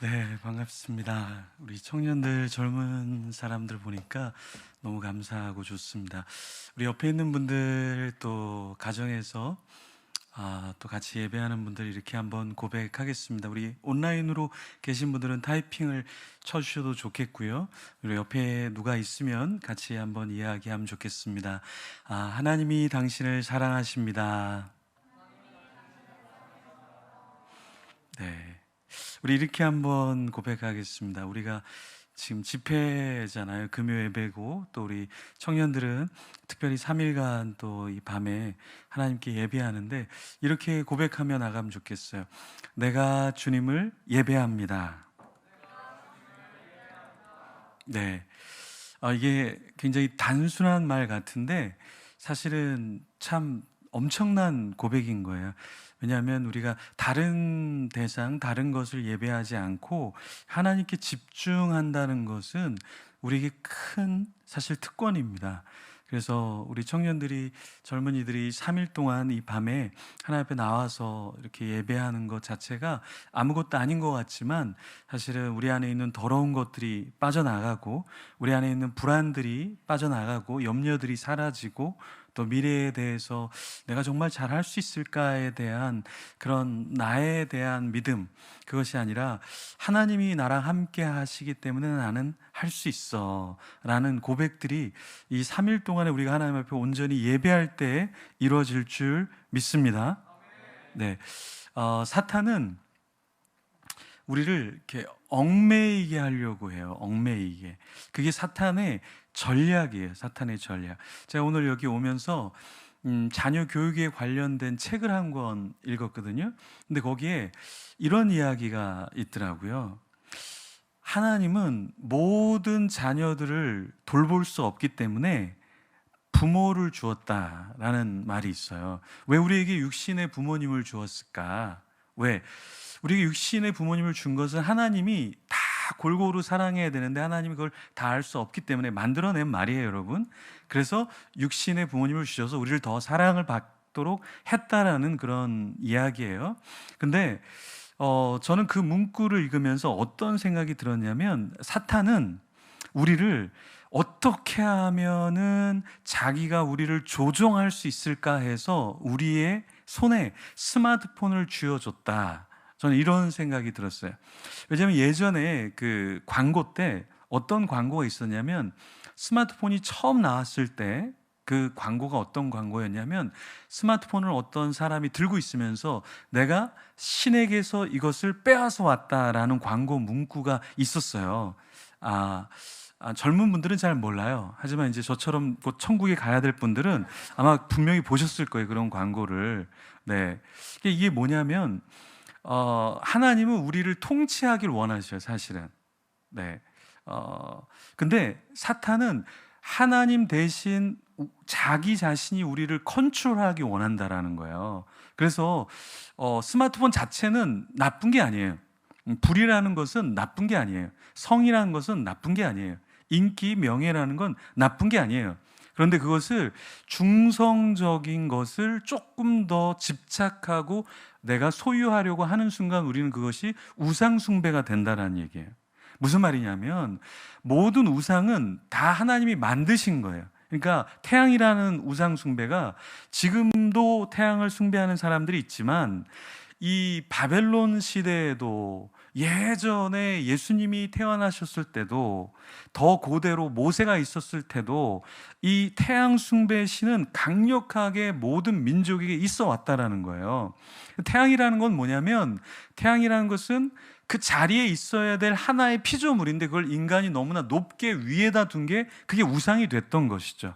네, 반갑습니다. 우리 청년들, 젊은 사람들 보니까 너무 감사하고 좋습니다. 우리 옆에 있는 분들 또 가정에서 또 같이 예배하는 분들 이렇게 한번 고백하겠습니다. 우리 온라인으로 계신 분들은 타이핑을 쳐주셔도 좋겠고요. 그리고 옆에 누가 있으면 같이 한번 이야기하면 좋겠습니다. 하나님이 당신을 사랑하십니다. 네. 우리 이렇게 한번 고백하겠습니다. 우리가 지금 집회잖아요. 금요 예배고, 또 우리 청년들은 특별히 3일간 또 이 밤에 하나님께 예배하는데 이렇게 고백하며 나가면 좋겠어요. 내가 주님을 예배합니다. 네. 이게 굉장히 단순한 말 같은데 사실은 참 엄청난 고백인 거예요. 왜냐하면 우리가 다른 대상, 다른 것을 예배하지 않고 하나님께 집중한다는 것은 우리에게 큰 사실 특권입니다. 그래서 우리 청년들이, 젊은이들이 3일 동안 이 밤에 하나님 앞에 나와서 이렇게 예배하는 것 자체가 아무것도 아닌 것 같지만 사실은 우리 안에 있는 더러운 것들이 빠져나가고 우리 안에 있는 불안들이 빠져나가고 염려들이 사라지고 또 미래에 대해서 내가 정말 잘할 수 있을까에 대한 그런 나에 대한 믿음, 그것이 아니라 하나님이 나랑 함께 하시기 때문에 나는 할 수 있어 라는 고백들이 이 3일 동안에 우리가 하나님 앞에 온전히 예배할 때 이루어질 줄 믿습니다. 네, 사탄은 우리를 이렇게 얽매이게 하려고 해요. 얽매이게. 그게 사탄의 전략이에요. 사탄의 전략. 제가 오늘 여기 오면서 자녀 교육에 관련된 책을 한 권 읽었거든요. 근데 거기에 이런 이야기가 있더라고요. 하나님은 모든 자녀들을 돌볼 수 없기 때문에 부모를 주었다라는 말이 있어요. 왜 우리에게 육신의 부모님을 주었을까? 왜? 우리에게 육신의 부모님을 준 것은 하나님이 다 골고루 사랑해야 되는데 하나님이 그걸 다 할 수 없기 때문에 만들어낸 말이에요, 여러분. 그래서 육신의 부모님을 주셔서 우리를 더 사랑을 받도록 했다라는 그런 이야기예요. 근데 저는 그 문구를 읽으면서 어떤 생각이 들었냐면 사탄은 우리를 어떻게 하면은 자기가 우리를 조종할 수 있을까 해서 우리의 손에 스마트폰을 쥐어줬다. 저는 이런 생각이 들었어요. 왜냐하면 예전에 그 광고 때 어떤 광고가 있었냐면 스마트폰이 처음 나왔을 때 그 광고가 어떤 광고였냐면 스마트폰을 어떤 사람이 들고 있으면서 내가 신에게서 이것을 빼앗아 왔다라는 광고 문구가 있었어요. 젊은 분들은 잘 몰라요. 하지만 이제 저처럼 곧 천국에 가야 될 분들은 아마 분명히 보셨을 거예요. 그런 광고를. 네. 이게 뭐냐면 하나님은 우리를 통치하길 원하셔요, 사실은. 네. 근데 사탄은 하나님 대신 자기 자신이 우리를 컨트롤하기 원한다라는 거예요. 그래서 스마트폰 자체는 나쁜 게 아니에요. 불이라는 것은 나쁜 게 아니에요. 성이라는 것은 나쁜 게 아니에요. 인기, 명예라는 건 나쁜 게 아니에요. 그런데 그것을 중성적인 것을 조금 더 집착하고 내가 소유하려고 하는 순간 우리는 그것이 우상숭배가 된다는 얘기예요. 무슨 말이냐면 모든 우상은 다 하나님이 만드신 거예요. 그러니까 태양이라는 우상숭배가 지금도 태양을 숭배하는 사람들이 있지만 이 바벨론 시대에도 예전에 예수님이 태어나셨을 때도 더 고대로 모세가 있었을 때도 이 태양 숭배의 신은 강력하게 모든 민족에게 있어 왔다라는 거예요. 태양이라는 건 뭐냐면 태양이라는 것은 그 자리에 있어야 될 하나의 피조물인데 그걸 인간이 너무나 높게 위에다 둔 게 그게 우상이 됐던 것이죠.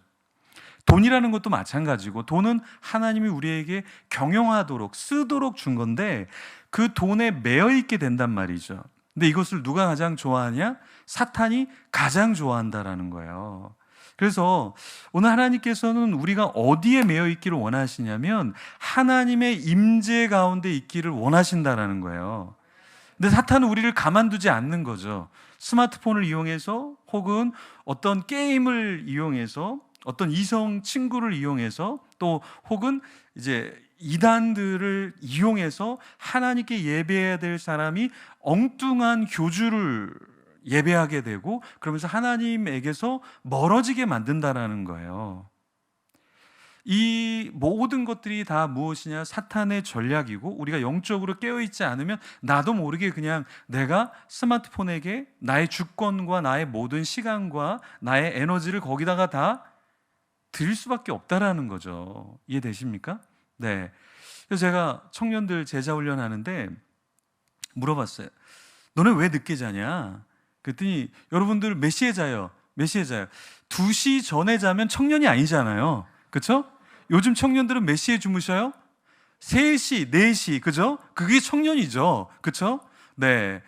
돈이라는 것도 마찬가지고 돈은 하나님이 우리에게 경영하도록 쓰도록 준 건데 그 돈에 매여 있게 된단 말이죠. 근데 이것을 누가 가장 좋아하냐? 사탄이 가장 좋아한다라는 거예요. 그래서 오늘 하나님께서는 우리가 어디에 매여 있기를 원하시냐면 하나님의 임재 가운데 있기를 원하신다라는 거예요. 근데 사탄은 우리를 가만두지 않는 거죠. 스마트폰을 이용해서 혹은 어떤 게임을 이용해서 어떤 이성 친구를 이용해서 또 혹은 이제 이단들을 이용해서 하나님께 예배해야 될 사람이 엉뚱한 교주를 예배하게 되고 그러면서 하나님에게서 멀어지게 만든다라는 거예요. 이 모든 것들이 다 무엇이냐? 사탄의 전략이고, 우리가 영적으로 깨어있지 않으면 나도 모르게 그냥 내가 스마트폰에게 나의 주권과 나의 모든 시간과 나의 에너지를 거기다가 다 드릴 수밖에 없다라는 거죠. 이해되십니까? 네. 그래서 제가 청년들 제자 훈련하는데 물어봤어요. 너네 왜 늦게 자냐? 그랬더니 여러분들 몇 시에 자요? 몇 시에 자요? 2시 전에 자면 청년이 아니잖아요. 그렇죠? 요즘 청년들은 몇 시에 주무셔요? 3시, 4시, 그죠? 그게 청년이죠. 그렇죠? 네.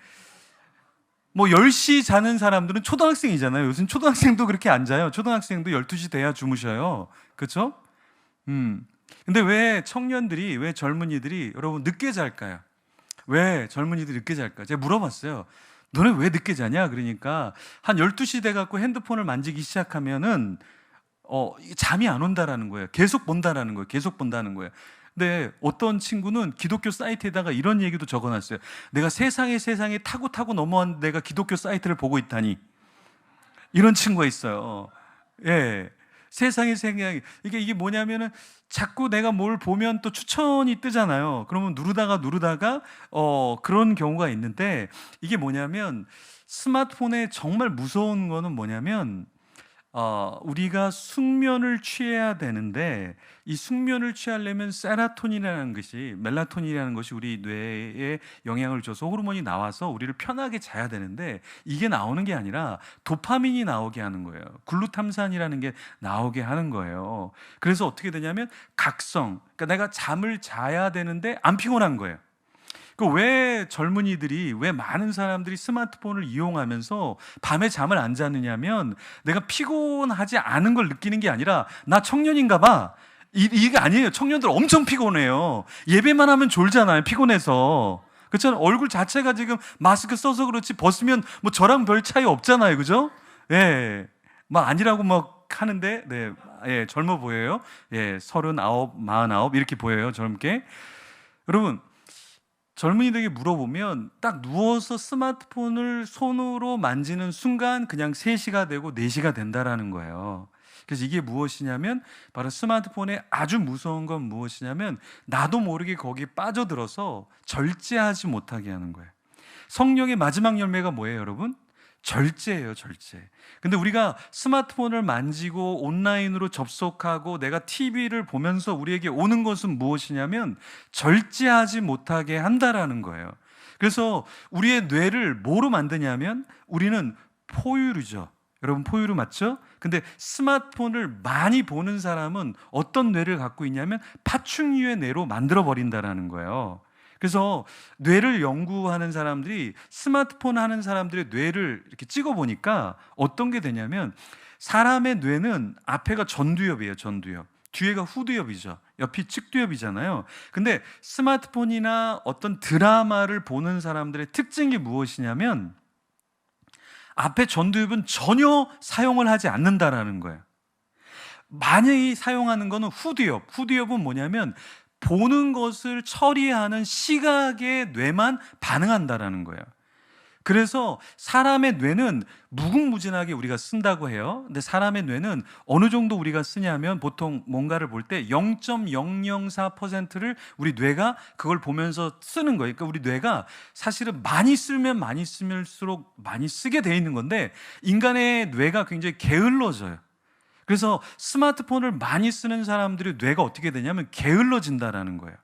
뭐 10시 자는 사람들은 초등학생이잖아요. 요즘 초등학생도 그렇게 안 자요. 초등학생도 12시 돼야 주무셔요. 그렇죠? 근데 왜 청년들이, 왜 젊은이들이 여러분 늦게 잘까요? 왜 젊은이들이 늦게 잘까? 제가 물어봤어요. 너네 왜 늦게 자냐? 그러니까 한 12시 돼 갖고 핸드폰을 만지기 시작하면은 잠이 안 온다라는 거예요. 계속 본다라는 거예요. 계속 본다는 거예요. 근데 어떤 친구는 기독교 사이트에다가 이런 얘기도 적어놨어요. 내가 세상에 타고 넘어왔는데 내가 기독교 사이트를 보고 있다니. 이런 친구가 있어요. 예. 세상에 이게 뭐냐면은 자꾸 내가 뭘 보면 또 추천이 뜨잖아요. 그러면 누르다가 그런 경우가 있는데, 이게 뭐냐면 스마트폰에 정말 무서운 거는 뭐냐면 우리가 숙면을 취해야 되는데, 이 숙면을 취하려면 세라토닌이라는 것이, 멜라토닌이라는 것이 우리 뇌에 영향을 줘서 호르몬이 나와서 우리를 편하게 자야 되는데, 이게 나오는 게 아니라 도파민이 나오게 하는 거예요. 글루탐산이라는 게 나오게 하는 거예요. 그래서 어떻게 되냐면 각성, 그러니까 내가 잠을 자야 되는데 안 피곤한 거예요. 왜 젊은이들이, 왜 많은 사람들이 스마트폰을 이용하면서 밤에 잠을 안 자느냐면, 내가 피곤하지 않은 걸 느끼는 게 아니라 나 청년인가 봐. 이게 아니에요. 청년들 엄청 피곤해요. 예배만 하면 졸잖아요. 피곤해서. 그렇죠? 얼굴 자체가 지금 마스크 써서 그렇지 벗으면 뭐 저랑 별 차이 없잖아요. 그죠? 예. 막 아니라고 막 하는데, 네. 예, 젊어 보여요. 예, 39, 49 이렇게 보여요. 젊게. 여러분, 젊은이들에게 물어보면 딱 누워서 스마트폰을 손으로 만지는 순간 그냥 3시가 되고 4시가 된다라는 거예요. 그래서 이게 무엇이냐면, 바로 스마트폰의 아주 무서운 건 무엇이냐면, 나도 모르게 거기에 빠져들어서 절제하지 못하게 하는 거예요. 성령의 마지막 열매가 뭐예요, 여러분? 절제예요, 절제. 근데 우리가 스마트폰을 만지고 온라인으로 접속하고 내가 TV를 보면서 우리에게 오는 것은 무엇이냐면 절제하지 못하게 한다라는 거예요. 그래서 우리의 뇌를 뭐로 만드냐면, 우리는 포유류죠. 여러분, 포유류 맞죠? 근데 스마트폰을 많이 보는 사람은 어떤 뇌를 갖고 있냐면 파충류의 뇌로 만들어 버린다라는 거예요. 그래서 뇌를 연구하는 사람들이 스마트폰 하는 사람들의 뇌를 이렇게 찍어 보니까 어떤 게 되냐면, 사람의 뇌는 앞에가 전두엽이에요. 전두엽. 뒤에가 후두엽이죠. 옆이 측두엽이잖아요. 근데 스마트폰이나 어떤 드라마를 보는 사람들의 특징이 무엇이냐면, 앞에 전두엽은 전혀 사용을 하지 않는다라는 거예요. 만약에 사용하는 거는 후두엽. 후두엽은 뭐냐면 보는 것을 처리하는 시각의 뇌만 반응한다라는 거예요. 그래서 사람의 뇌는 무궁무진하게 우리가 쓴다고 해요. 근데 사람의 뇌는 어느 정도 우리가 쓰냐면, 보통 뭔가를 볼 때 0.004%를 우리 뇌가 그걸 보면서 쓰는 거예요. 그러니까 우리 뇌가 사실은 많이 쓰면 많이 쓸수록 많이 쓰게 돼 있는 건데, 인간의 뇌가 굉장히 게을러져요. 그래서 스마트폰을 많이 쓰는 사람들의 뇌가 어떻게 되냐면 게을러진다라는 거예요.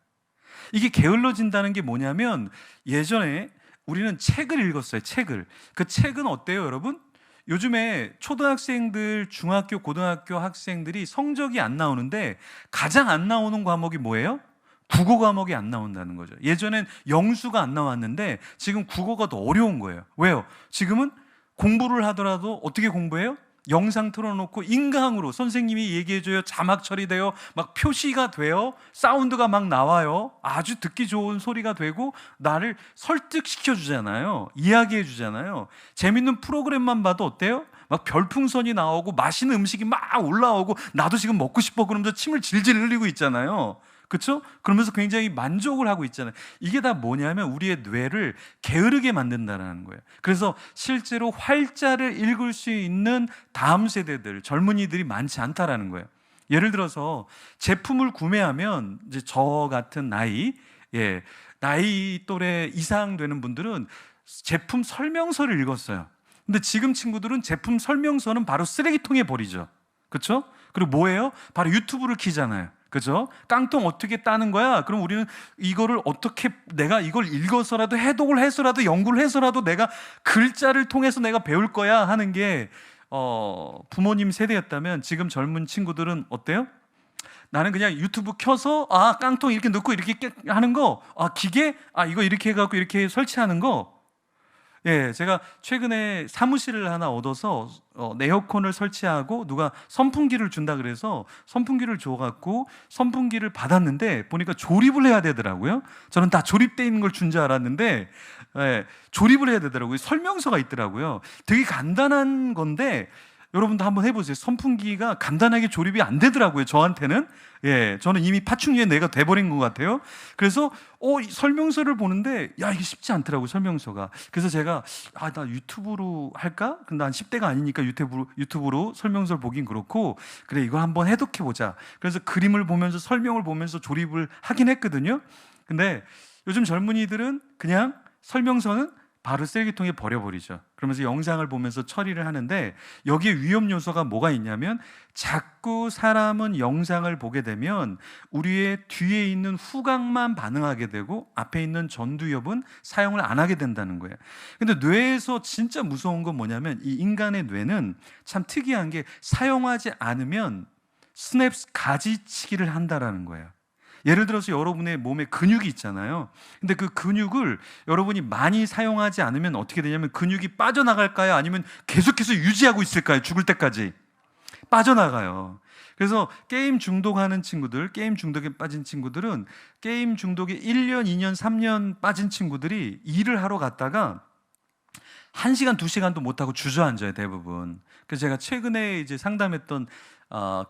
이게 게을러진다는 게 뭐냐면, 예전에 우리는 책을 읽었어요. 책을. 그 책은 어때요, 여러분? 요즘에 초등학생들, 중학교, 고등학교 학생들이 성적이 안 나오는데 가장 안 나오는 과목이 뭐예요? 국어 과목이 안 나온다는 거죠. 예전엔 영수가 안 나왔는데 지금 국어가 더 어려운 거예요. 왜요? 지금은 공부를 하더라도 어떻게 공부해요? 영상 틀어놓고 인강으로 선생님이 얘기해줘요. 자막 처리돼요. 막 표시가 돼요. 사운드가 막 나와요. 아주 듣기 좋은 소리가 되고 나를 설득시켜주잖아요. 이야기해주잖아요. 재밌는 프로그램만 봐도 어때요? 막 별풍선이 나오고 맛있는 음식이 막 올라오고 나도 지금 먹고 싶어 그러면서 침을 질질 흘리고 있잖아요. 그렇죠? 그러면서 굉장히 만족을 하고 있잖아요. 이게 다 뭐냐면 우리의 뇌를 게으르게 만든다는 거예요. 그래서 실제로 활자를 읽을 수 있는 다음 세대들, 젊은이들이 많지 않다라는 거예요. 예를 들어서 제품을 구매하면 이제 저 같은 나이, 나이 또래 이상 되는 분들은 제품 설명서를 읽었어요. 근데 지금 친구들은 제품 설명서는 바로 쓰레기통에 버리죠. 그렇죠? 그리고 뭐예요? 바로 유튜브를 키잖아요. 그죠? 깡통 어떻게 따는 거야? 그럼 우리는 이거를 어떻게 내가 이걸 읽어서라도 해독을 해서라도 연구를 해서라도 내가 글자를 통해서 내가 배울 거야 하는 게 부모님 세대였다면 지금 젊은 친구들은 어때요? 나는 그냥 유튜브 켜서 깡통 이렇게 넣고 이렇게 하는 거, 기계, 이거 이렇게 해갖고 이렇게 설치하는 거. 제가 최근에 사무실을 하나 얻어서 에어컨을 설치하고 누가 선풍기를 준다 그래서 선풍기를 줘갖고 선풍기를 받았는데 보니까 조립을 해야 되더라고요. 저는 다 조립되어 있는 걸 준 줄 알았는데 조립을 해야 되더라고요. 설명서가 있더라고요. 되게 간단한 건데 여러분도 한번 해보세요. 선풍기가 간단하게 조립이 안 되더라고요. 저한테는. 저는 이미 파충류의 뇌가 돼버린 것 같아요. 그래서 설명서를 보는데 이게 쉽지 않더라고요. 설명서가. 그래서 제가 나 유튜브로 할까? 근데 난 10대가 아니니까 유튜브로 설명서를 보긴 그렇고 그래 이거 한번 해독해보자. 그래서 그림을 보면서 설명을 보면서 조립을 하긴 했거든요. 근데 요즘 젊은이들은 그냥 설명서는 바로 쓰레기통에 버려버리죠. 그러면서 영상을 보면서 처리를 하는데 여기에 위험 요소가 뭐가 있냐면 자꾸 사람은 영상을 보게 되면 우리의 뒤에 있는 후각만 반응하게 되고 앞에 있는 전두엽은 사용을 안 하게 된다는 거예요. 근데 뇌에서 진짜 무서운 건 뭐냐면 이 인간의 뇌는 참 특이한 게 사용하지 않으면 스냅스 가지치기를 한다라는 거예요. 예를 들어서 여러분의 몸에 근육이 있잖아요. 근데 그 근육을 여러분이 많이 사용하지 않으면 어떻게 되냐면 근육이 빠져나갈까요? 아니면 계속해서 유지하고 있을까요? 죽을 때까지 빠져나가요. 그래서 게임 중독하는 친구들, 게임 중독에 빠진 친구들은 게임 중독에 1년, 2년, 3년 빠진 친구들이 일을 하러 갔다가 1시간, 2시간도 못하고 주저앉아요, 대부분. 그래서 제가 최근에 이제 상담했던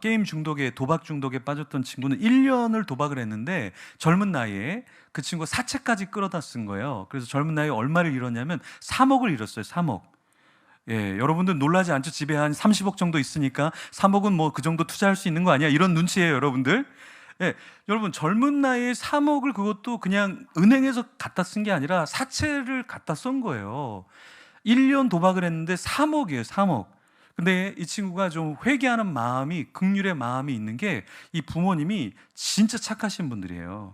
게임 중독에, 도박 중독에 빠졌던 친구는 1년을 도박을 했는데 젊은 나이에 그 친구가 사채까지 끌어다 쓴 거예요. 그래서 젊은 나이에 얼마를 잃었냐면 3억을 잃었어요. 3억. 여러분들 놀라지 않죠? 집에 한 30억 정도 있으니까 3억은 뭐 그 정도 투자할 수 있는 거 아니야? 이런 눈치예요, 여러분들. 여러분 젊은 나이에 3억을 그것도 그냥 은행에서 갖다 쓴 게 아니라 사채를 갖다 쓴 거예요. 1년 도박을 했는데 3억이에요, 3억. 근데 이 친구가 좀 회개하는 마음이, 긍휼의 마음이 있는 게 이 부모님이 진짜 착하신 분들이에요.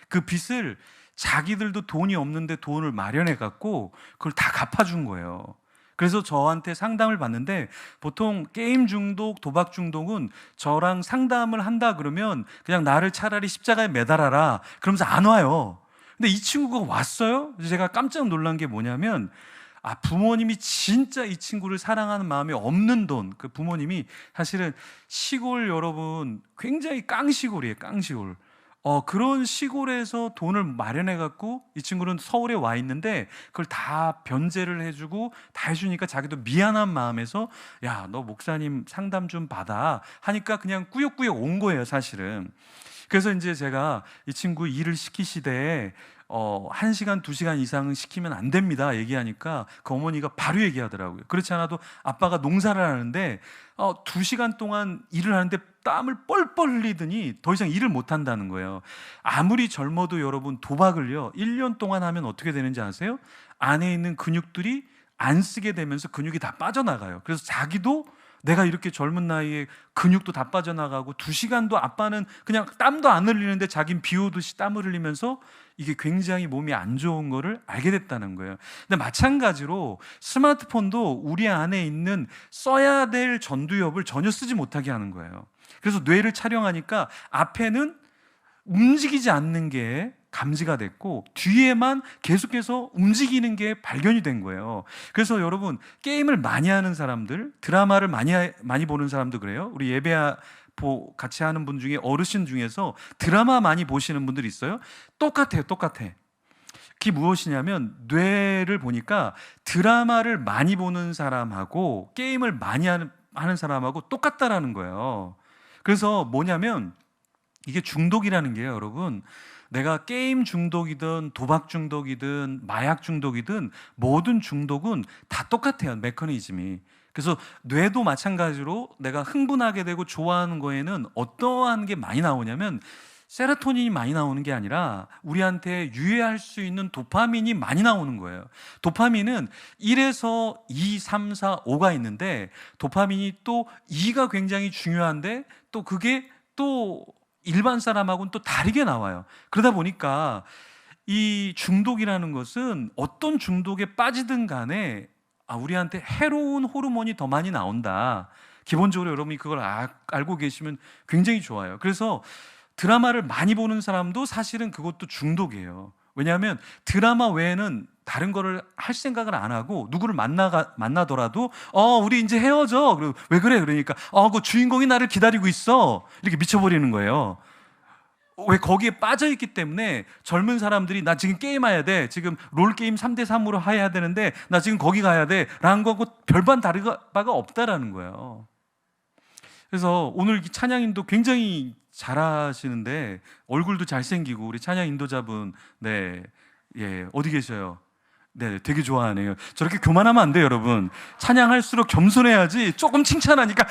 그 빚을 자기들도 돈이 없는데 돈을 마련해 갖고 그걸 다 갚아준 거예요. 그래서 저한테 상담을 받는데 보통 게임 중독, 도박 중독은 저랑 상담을 한다 그러면 그냥 나를 차라리 십자가에 매달아라 그러면서 안 와요. 근데 이 친구가 왔어요. 제가 깜짝 놀란 게 뭐냐면 부모님이 진짜 이 친구를 사랑하는 마음이 없는 돈. 그 부모님이 사실은 시골 여러분 굉장히 깡시골이에요. 깡시골. 그런 시골에서 돈을 마련해 갖고 이 친구는 서울에 와 있는데 그걸 다 변제를 해주고 다 해주니까 자기도 미안한 마음에서 야, 너 목사님 상담 좀 받아 하니까 그냥 꾸역꾸역 온 거예요, 사실은. 그래서 이제 제가 이 친구 일을 시키시되 1시간, 2시간 이상 시키면 안 됩니다 얘기하니까 그 어머니가 바로 얘기하더라고요. 그렇지 않아도 아빠가 농사를 하는데 2시간 동안 일을 하는데 땀을 뻘뻘 흘리더니 더 이상 일을 못 한다는 거예요. 아무리 젊어도 여러분 도박을요 1년 동안 하면 어떻게 되는지 아세요? 안에 있는 근육들이 안 쓰게 되면서 근육이 다 빠져나가요. 그래서 자기도 내가 이렇게 젊은 나이에 근육도 다 빠져나가고 2시간도 아빠는 그냥 땀도 안 흘리는데 자긴 비 오듯이 땀을 흘리면서 이게 굉장히 몸이 안 좋은 거를 알게 됐다는 거예요. 근데 마찬가지로 스마트폰도 우리 안에 있는 써야 될 전두엽을 전혀 쓰지 못하게 하는 거예요. 그래서 뇌를 촬영하니까 앞에는 움직이지 않는 게 감지가 됐고 뒤에만 계속해서 움직이는 게 발견이 된 거예요. 그래서 여러분 게임을 많이 하는 사람들, 드라마를 많이 보는 사람도 그래요. 우리 같이 하는 분 중에 어르신 중에서 드라마 많이 보시는 분들 있어요. 똑같아요. 그게 무엇이냐면 뇌를 보니까 드라마를 많이 보는 사람하고 게임을 많이 하는 사람하고 똑같다라는 거예요. 그래서 뭐냐면 이게 중독이라는 게요, 여러분. 내가 게임 중독이든 도박 중독이든 마약 중독이든 모든 중독은 다 똑같아요, 메커니즘이. 그래서 뇌도 마찬가지로 내가 흥분하게 되고 좋아하는 거에는 어떠한 게 많이 나오냐면 세로토닌이 많이 나오는 게 아니라 우리한테 유해할 수 있는 도파민이 많이 나오는 거예요. 도파민은 1에서 2, 3, 4, 5가 있는데 도파민이 또 2가 굉장히 중요한데 또 그게 또 일반 사람하고는 또 다르게 나와요. 그러다 보니까 이 중독이라는 것은 어떤 중독에 빠지든 간에 우리한테 해로운 호르몬이 더 많이 나온다. 기본적으로 여러분이 그걸 알고 계시면 굉장히 좋아요. 그래서 드라마를 많이 보는 사람도 사실은 그것도 중독이에요. 왜냐하면 드라마 외에는 다른 거를 할 생각을 안 하고 누구를 만나더라도 우리 이제 헤어져. 그리고 왜 그래? 그러니까 그 주인공이 나를 기다리고 있어. 이렇게 미쳐버리는 거예요. 왜 거기에 빠져 있기 때문에 젊은 사람들이 나 지금 게임해야 돼. 지금 롤게임 3대3으로 해야 되는데 나 지금 거기 가야 돼. 라는 거하고 별반 다른 바가 없다라는 거예요. 그래서 오늘 찬양 인도 굉장히 잘하시는데 얼굴도 잘생기고 우리 찬양 인도자분 어디 계셔요? 네, 되게 좋아하네요. 저렇게 교만하면 안 돼요, 여러분. 찬양할수록 겸손해야지. 조금 칭찬하니까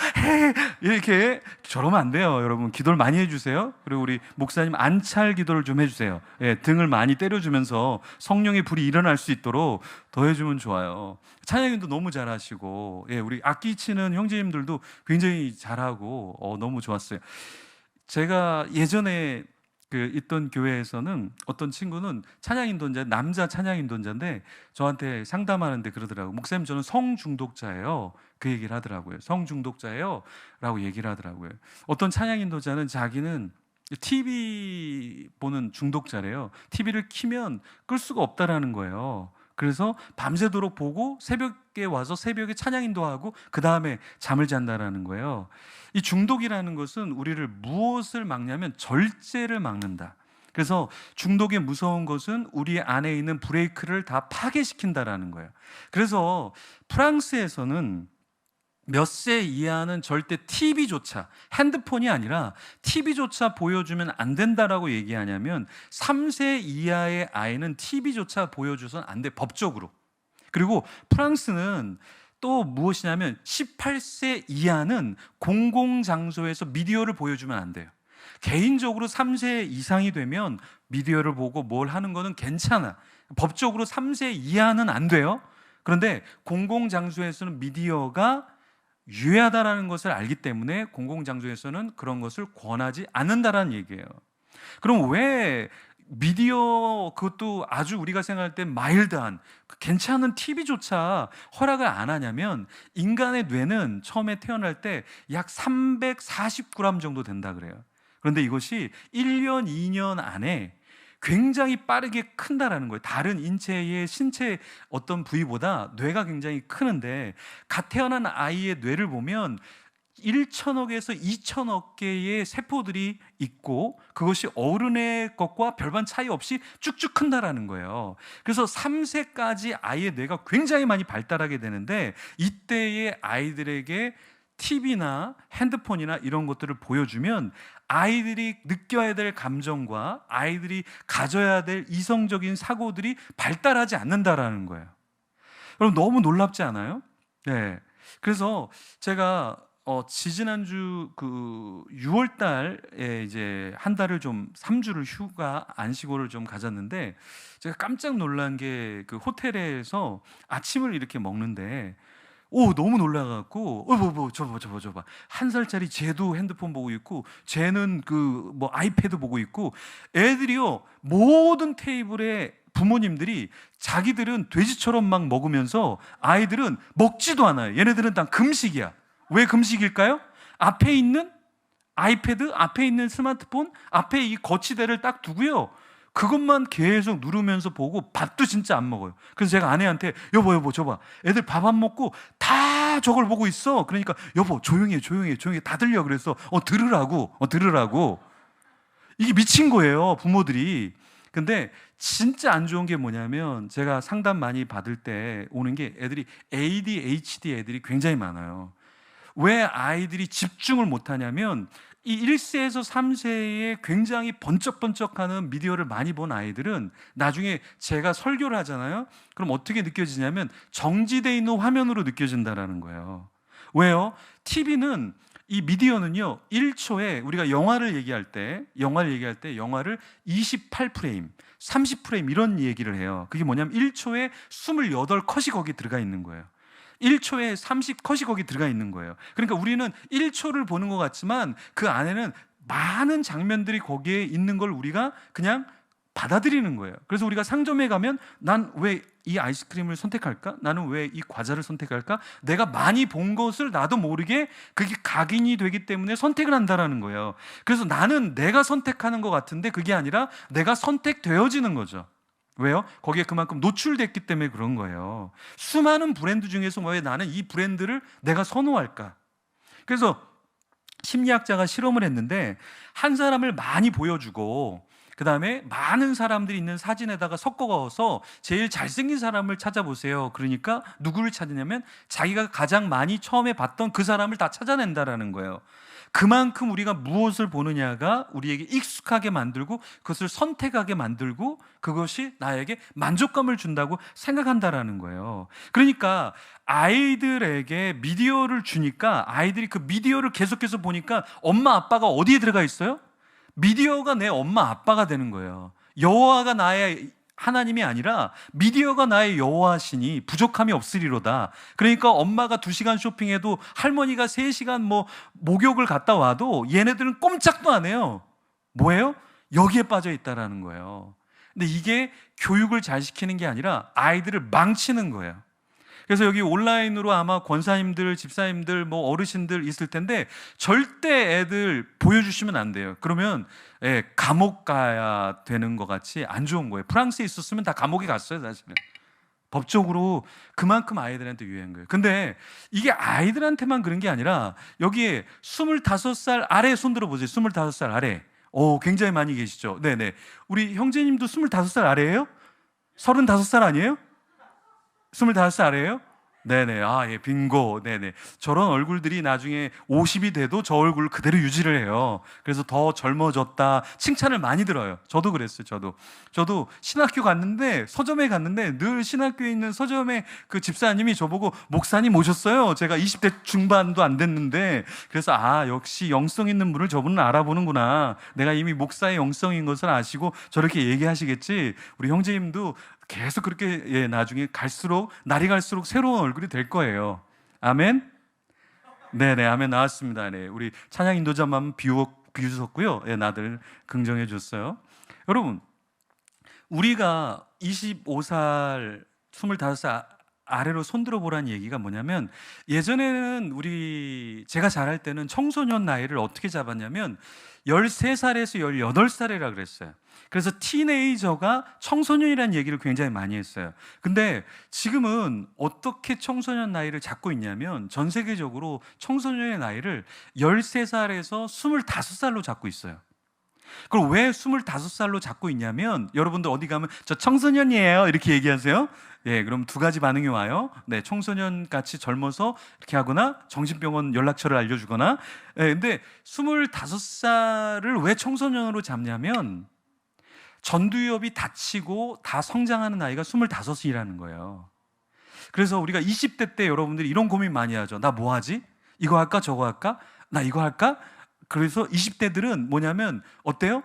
이렇게 저러면 안 돼요, 여러분. 기도를 많이 해주세요. 그리고 우리 목사님 안찰 기도를 좀 해주세요. 등을 많이 때려주면서 성령의 불이 일어날 수 있도록 더 해주면 좋아요. 찬양인도 너무 잘하시고, 우리 악기 치는 형제님들도 굉장히 잘하고 너무 좋았어요. 제가 예전에 있던 교회에서는 어떤 친구는 찬양인도자, 남자 찬양인도자인데 저한테 상담하는데 그러더라고요. 목사님, 저는 성중독자예요. 그 얘기를 하더라고요. 성중독자예요 라고 얘기를 하더라고요. 어떤 찬양인도자는 자기는 TV 보는 중독자래요. TV를 키면 끌 수가 없다라는 거예요. 그래서 밤새도록 보고 새벽에 와서 새벽에 찬양인도하고 그 다음에 잠을 잔다라는 거예요. 이 중독이라는 것은 우리를 무엇을 막냐면 절제를 막는다. 그래서 중독의 무서운 것은 우리 안에 있는 브레이크를 다 파괴시킨다라는 거예요. 그래서 프랑스에서는 몇 세 이하는 절대 TV조차, 핸드폰이 아니라 TV조차 보여주면 안 된다라고 얘기하냐면 3세 이하의 아이는 TV조차 보여줘서는 안 돼, 법적으로. 그리고 프랑스는 또 무엇이냐면 18세 이하는 공공장소에서 미디어를 보여주면 안 돼요. 개인적으로 3세 이상이 되면 미디어를 보고 뭘 하는 거는 괜찮아. 법적으로 3세 이하는 안 돼요. 그런데 공공장소에서는 미디어가 유해하다라는 것을 알기 때문에 공공장소에서는 그런 것을 권하지 않는다라는 얘기예요. 그럼 왜 미디어, 그것도 아주 우리가 생각할 때 마일드한 괜찮은 TV조차 허락을 안 하냐면 인간의 뇌는 처음에 태어날 때 약 340g 정도 된다 그래요. 그런데 이것이 1년, 2년 안에 굉장히 빠르게 큰다라는 거예요. 다른 인체의 신체 어떤 부위보다 뇌가 굉장히 크는데 갓 태어난 아이의 뇌를 보면 1천억에서 2천억 개의 세포들이 있고 그것이 어른의 것과 별반 차이 없이 쭉쭉 큰다라는 거예요. 그래서 3세까지 아이의 뇌가 굉장히 많이 발달하게 되는데 이때의 아이들에게 TV나 핸드폰이나 이런 것들을 보여주면 아이들이 느껴야 될 감정과 아이들이 가져야 될 이성적인 사고들이 발달하지 않는다라는 거예요. 여러분, 너무 놀랍지 않아요? 네. 그래서 제가 지지난주 6월 달에 이제 한 달을 좀 3주를 휴가 안식월을 좀 가졌는데 제가 깜짝 놀란 게 그 호텔에서 아침을 이렇게 먹는데 너무 놀라갖고 저봐 1살짜리 쟤도 핸드폰 보고 있고 쟤는 아이패드 보고 있고 애들이요 모든 테이블에 부모님들이 자기들은 돼지처럼 막 먹으면서 아이들은 먹지도 않아요. 얘네들은 다 금식이야. 왜 금식일까요? 앞에 있는 아이패드, 앞에 있는 스마트폰, 앞에 이 거치대를 딱 두고요. 그것만 계속 누르면서 보고 밥도 진짜 안 먹어요. 그래서 제가 아내한테 여보 저봐 애들 밥 안 먹고 다 저걸 보고 있어. 그러니까 여보 조용히 해 다 들려. 그래서 들으라고 이게 미친 거예요, 부모들이. 근데 진짜 안 좋은 게 뭐냐면 제가 상담 많이 받을 때 오는 게 애들이 ADHD 애들이 굉장히 많아요. 왜 아이들이 집중을 못하냐면 이 1세에서 3세에 굉장히 번쩍번쩍하는 미디어를 많이 본 아이들은 나중에 제가 설교를 하잖아요. 그럼 어떻게 느껴지냐면 정지되어 있는 화면으로 느껴진다라는 거예요. 왜요? TV는 이 미디어는요, 1초에 우리가 영화를 얘기할 때 영화를 28프레임, 30프레임 이런 얘기를 해요. 그게 뭐냐면 1초에 28컷이 거기 들어가 있는 거예요. 1초에 30컷이 거기 들어가 있는 거예요. 그러니까 우리는 1초를 보는 것 같지만 그 안에는 많은 장면들이 거기에 있는 걸 우리가 그냥 받아들이는 거예요. 그래서 우리가 상점에 가면 난 왜 이 아이스크림을 선택할까? 나는 왜 이 과자를 선택할까? 내가 많이 본 것을 나도 모르게 그게 각인이 되기 때문에 선택을 한다라는 거예요. 그래서 나는 내가 선택하는 것 같은데 그게 아니라 내가 선택되어지는 거죠. 왜요? 거기에 그만큼 노출됐기 때문에 그런 거예요. 수많은 브랜드 중에서 왜 나는 이 브랜드를 내가 선호할까? 그래서 심리학자가 실험을 했는데 한 사람을 많이 보여주고 그 다음에 많은 사람들이 있는 사진에다가 섞어서 제일 잘생긴 사람을 찾아보세요. 그러니까 누구를 찾느냐면 자기가 가장 많이 처음에 봤던 그 사람을 다 찾아낸다라는 거예요. 그만큼 우리가 무엇을 보느냐가 우리에게 익숙하게 만들고 그것을 선택하게 만들고 그것이 나에게 만족감을 준다고 생각한다라는 거예요. 그러니까 아이들에게 미디어를 주니까 아이들이 그 미디어를 계속해서 보니까 엄마 아빠가 어디에 들어가 있어요? 미디어가 내 엄마 아빠가 되는 거예요. 여호와가 나의 하나님이 아니라 미디어가 나의 여호와시니 부족함이 없으리로다. 그러니까 엄마가 2시간 쇼핑해도 할머니가 3시간 목욕을 갔다 와도 얘네들은 꼼짝도 안 해요. 뭐예요? 여기에 빠져 있다라는 거예요. 근데 이게 교육을 잘 시키는 게 아니라 아이들을 망치는 거예요. 그래서 여기 온라인으로 아마 권사님들, 집사님들, 어르신들 있을 텐데 절대 애들 보여주시면 안 돼요. 그러면 감옥 가야 되는 것 같이 안 좋은 거예요. 프랑스에 있었으면 다 감옥에 갔어요, 사실은. 법적으로 그만큼 아이들한테 유해한 거예요. 근데 이게 아이들한테만 그런 게 아니라 여기에 25살 아래 손 들어보세요. 25살 아래. 굉장히 많이 계시죠? 네네. 우리 형제님도 25살 아래예요? 35살 아니에요? 25살 아래예요? 네네. 예, 빙고. 네네. 저런 얼굴들이 나중에 50이 돼도 저 얼굴 그대로 유지를 해요. 그래서 더 젊어졌다 칭찬을 많이 들어요. 저도 그랬어요. 저도 신학교 갔는데, 서점에 갔는데 늘 신학교에 있는 서점의 그 집사님이 저보고 목사님 오셨어요. 제가 20대 중반도 안 됐는데, 그래서 역시 영성 있는 분을 저분은 알아보는구나. 내가 이미 목사의 영성인 것을 아시고 저렇게 얘기하시겠지. 우리 형제님도 계속 그렇게 나중에 날이 갈수록 새로운 얼굴이 될 거예요. 아멘. 네네, 아멘. 나왔습니다. 네, 우리 찬양 인도자만 비웃었고요. 나들 긍정해 줬어요. 여러분, 우리가 25살, 25살 아래로 손들어 보라는 얘기가 뭐냐면, 예전에는 제가 자랄 때는 청소년 나이를 어떻게 잡았냐면 13살에서 18살이라 그랬어요. 그래서 티네이저가 청소년이라는 얘기를 굉장히 많이 했어요. 근데 지금은 어떻게 청소년 나이를 잡고 있냐면 전 세계적으로 청소년의 나이를 13살에서 25살로 잡고 있어요. 그럼 왜 25살로 잡고 있냐면, 여러분들 어디 가면 저 청소년이에요 이렇게 얘기하세요. 그럼 2가지 반응이 와요. 청소년 같이 젊어서 이렇게 하거나 정신병원 연락처를 알려주거나. 근데 25살을 왜 청소년으로 잡냐면 전두엽이 닫히고 다 성장하는 나이가 25이라는 거예요. 그래서 우리가 20대 때 여러분들이 이런 고민 많이 하죠. 나 뭐 하지? 이거 할까? 저거 할까? 나 이거 할까? 그래서 20대들은 뭐냐면 어때요?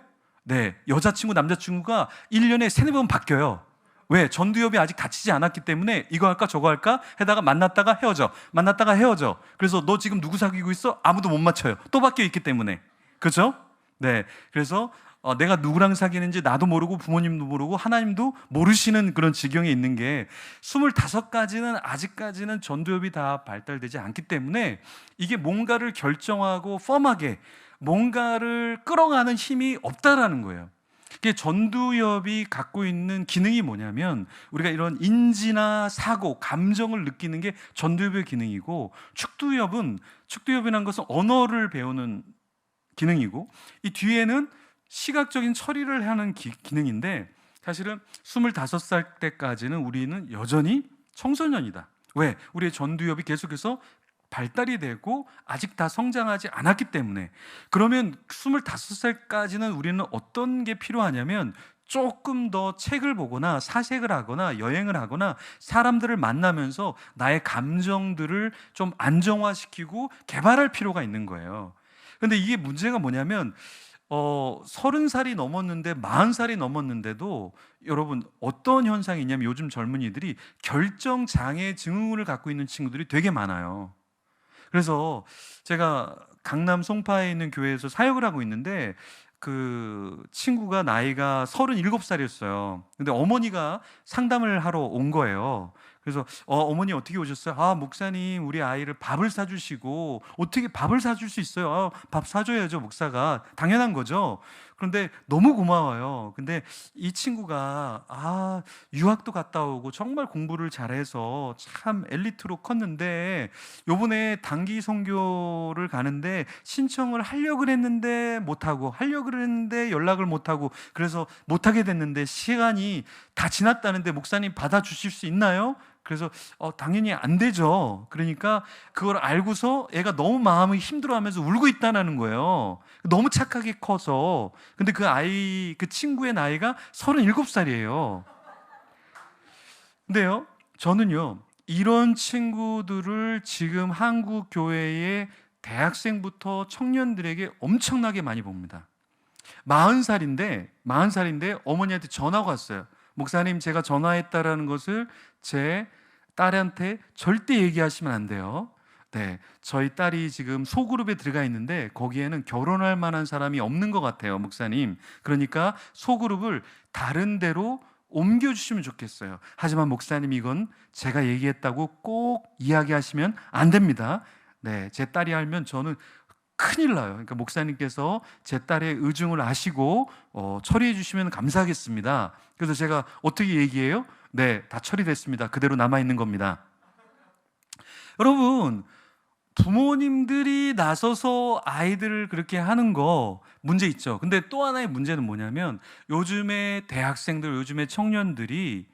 여자친구, 남자친구가 1년에 3-4번 바뀌어요. 왜? 전두엽이 아직 닫히지 않았기 때문에 이거 할까 저거 할까 해다가 만났다가 헤어져. 그래서 너 지금 누구 사귀고 있어? 아무도 못 맞춰요. 또 바뀌어 있기 때문에. 그렇죠? 그래서 내가 누구랑 사귀는지 나도 모르고 부모님도 모르고 하나님도 모르시는 그런 지경에 있는 게, 25까지는 아직까지는 전두엽이 다 발달되지 않기 때문에 이게 뭔가를 결정하고 펌하게 뭔가를 끌어가는 힘이 없다라는 거예요. 이게 전두엽이 갖고 있는 기능이 뭐냐면, 우리가 이런 인지나 사고, 감정을 느끼는 게 전두엽의 기능이고, 축두엽이라는 것은 언어를 배우는 기능이고, 이 뒤에는 시각적인 처리를 하는 기능인데, 사실은 25살 때까지는 우리는 여전히 청소년이다. 왜? 우리의 전두엽이 계속해서 발달이 되고 아직 다 성장하지 않았기 때문에. 그러면 25살까지는 우리는 어떤 게 필요하냐면 조금 더 책을 보거나 사색을 하거나 여행을 하거나 사람들을 만나면서 나의 감정들을 좀 안정화시키고 개발할 필요가 있는 거예요. 근데 이게 문제가 뭐냐면 30살이 넘었는데 40살이 넘었는데도 여러분 어떤 현상이 있냐면 요즘 젊은이들이 결정장애 증후군을 갖고 있는 친구들이 되게 많아요. 그래서 제가 강남 송파에 있는 교회에서 사역을 하고 있는데 그 친구가 나이가 37살이었어요. 근데 어머니가 상담을 하러 온 거예요. 그래서 어머니 어떻게 오셨어요? 아, 목사님 우리 아이를 밥을 사주시고. 어떻게 밥을 사줄 수 있어요? 밥 사줘야죠, 목사가. 당연한 거죠. 그런데 너무 고마워요. 근데 이 친구가 유학도 갔다 오고 정말 공부를 잘해서 참 엘리트로 컸는데 요번에 단기 선교를 가는데 신청을 하려고 했는데 못하고, 하려고 했는데 연락을 못하고, 그래서 못하게 됐는데 시간이 다 지났다는데 목사님 받아주실 수 있나요? 그래서 당연히 안 되죠. 그러니까 그걸 알고서 애가 너무 마음이 힘들어하면서 울고 있다는 거예요. 너무 착하게 커서. 근데 그 친구의 나이가 37살이에요. 근데요, 저는요, 이런 친구들을 지금 한국 교회의 대학생부터 청년들에게 엄청나게 많이 봅니다. 40살인데 어머니한테 전화가 왔어요. 목사님, 제가 전화했다라는 것을 제 딸한테 절대 얘기하시면 안 돼요. 네, 저희 딸이 지금 소그룹에 들어가 있는데 거기에는 결혼할 만한 사람이 없는 것 같아요, 목사님. 그러니까 소그룹을 다른 데로 옮겨주시면 좋겠어요. 하지만 목사님, 이건 제가 얘기했다고 꼭 이야기하시면 안 됩니다. 네, 제 딸이 알면 저는 큰일 나요. 그러니까 목사님께서 제 딸의 의중을 아시고 처리해 주시면 감사하겠습니다. 그래서 제가 어떻게 얘기해요? 네, 다 처리됐습니다. 그대로 남아있는 겁니다. 여러분, 부모님들이 나서서 아이들을 그렇게 하는 거 문제 있죠. 근데 또 하나의 문제는 뭐냐면 요즘의 대학생들, 요즘의 청년들이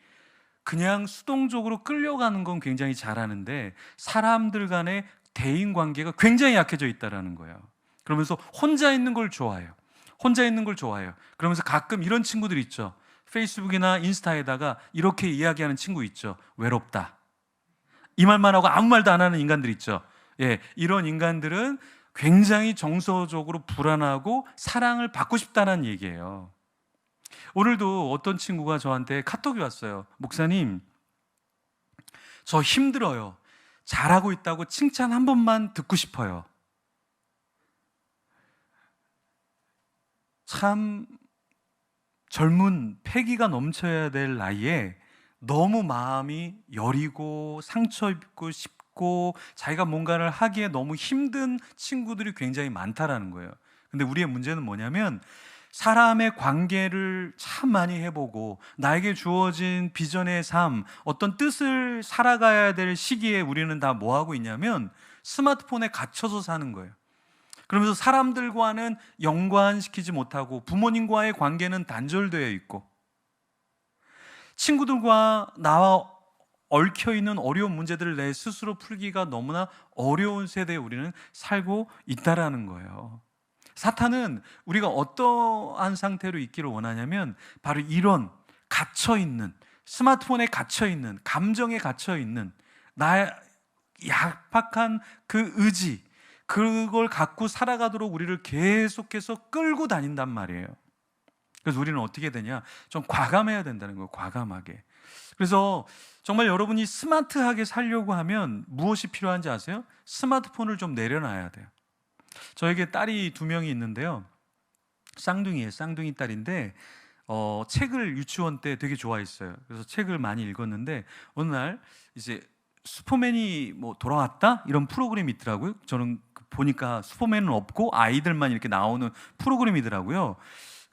그냥 수동적으로 끌려가는 건 굉장히 잘하는데 사람들 간의 대인 관계가 굉장히 약해져 있다는 거예요. 그러면서 혼자 있는 걸 좋아해요. 그러면서 가끔 이런 친구들 있죠. 페이스북이나 인스타에다가 이렇게 이야기하는 친구 있죠. 외롭다. 이 말만 하고 아무 말도 안 하는 인간들 있죠. 예, 이런 인간들은 굉장히 정서적으로 불안하고 사랑을 받고 싶다는 얘기예요. 오늘도 어떤 친구가 저한테 카톡이 왔어요. 목사님, 저 힘들어요. 잘하고 있다고 칭찬 한 번만 듣고 싶어요. 참 젊은 패기가 넘쳐야 될 나이에 너무 마음이 여리고 상처 입고 싶고 자기가 뭔가를 하기에 너무 힘든 친구들이 굉장히 많다라는 거예요. 근데 우리의 문제는 뭐냐면 사람의 관계를 참 많이 해보고 나에게 주어진 비전의 삶, 어떤 뜻을 살아가야 될 시기에 우리는 다 뭐 하고 있냐면 스마트폰에 갇혀서 사는 거예요. 그러면서 사람들과는 연관시키지 못하고 부모님과의 관계는 단절되어 있고 친구들과 나와 얽혀있는 어려운 문제들을 내 스스로 풀기가 너무나 어려운 세대에 우리는 살고 있다라는 거예요. 사탄은 우리가 어떠한 상태로 있기를 원하냐면 바로 이런 갇혀있는, 스마트폰에 갇혀있는, 감정에 갇혀있는 나의 약박한 그 의지, 그걸 갖고 살아가도록 우리를 계속해서 끌고 다닌단 말이에요. 그래서 우리는 어떻게 되냐? 좀 과감해야 된다는 거예요. 과감하게. 그래서 정말 여러분이 스마트하게 살려고 하면 무엇이 필요한지 아세요? 스마트폰을 좀 내려놔야 돼요. 저에게 딸이 2명이 있는데요. 쌍둥이에요. 쌍둥이 딸인데 책을 유치원 때 되게 좋아했어요. 그래서 책을 많이 읽었는데 어느 날 이제 슈퍼맨이 뭐 돌아왔다? 이런 프로그램이 있더라고요. 저는 보니까 슈퍼맨은 없고 아이들만 이렇게 나오는 프로그램이더라고요.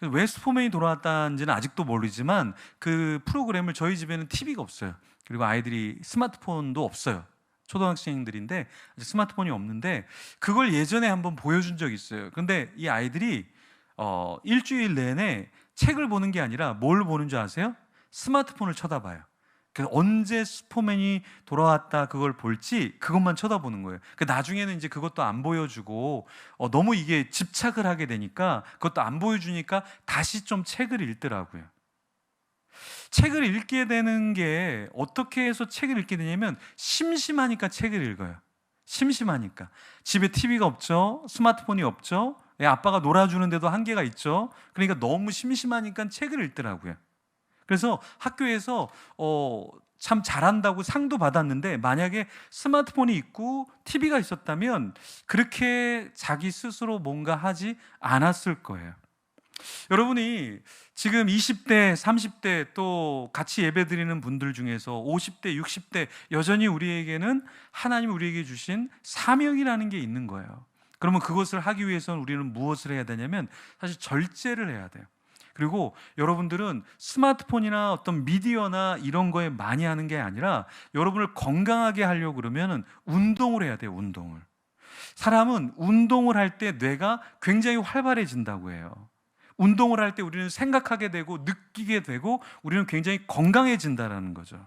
왜 슈퍼맨이 돌아왔다는지는 아직도 모르지만 그 프로그램을 저희 집에는 TV가 없어요. 그리고 아이들이 스마트폰도 없어요. 초등학생들인데 스마트폰이 없는데 그걸 예전에 한번 보여준 적이 있어요. 그런데 이 아이들이 일주일 내내 책을 보는 게 아니라 뭘 보는 줄 아세요? 스마트폰을 쳐다봐요. 그래서 언제 슈퍼맨이 돌아왔다 그걸 볼지 그것만 쳐다보는 거예요. 그 나중에는 이제 그것도 안 보여주고 너무 이게 집착을 하게 되니까 그것도 안 보여주니까 다시 좀 책을 읽더라고요. 책을 읽게 되는 게 어떻게 해서 책을 읽게 되냐면 심심하니까 책을 읽어요. 심심하니까. 집에 TV가 없죠. 스마트폰이 없죠. 아빠가 놀아주는데도 한계가 있죠. 그러니까 너무 심심하니까 책을 읽더라고요. 그래서 학교에서 참 잘한다고 상도 받았는데 만약에 스마트폰이 있고 TV가 있었다면 그렇게 자기 스스로 뭔가 하지 않았을 거예요. 여러분이 지금 20대, 30대 또 같이 예배드리는 분들 중에서 50대, 60대 여전히 우리에게는 하나님이 우리에게 주신 사명이라는 게 있는 거예요. 그러면 그것을 하기 위해서는 우리는 무엇을 해야 되냐면 사실 절제를 해야 돼요. 그리고 여러분들은 스마트폰이나 어떤 미디어나 이런 거에 많이 하는 게 아니라 여러분을 건강하게 하려고 그러면 운동을 해야 돼요. 운동을. 사람은 운동을 할 때 뇌가 굉장히 활발해진다고 해요. 운동을 할 때 우리는 생각하게 되고 느끼게 되고 우리는 굉장히 건강해진다는 거죠.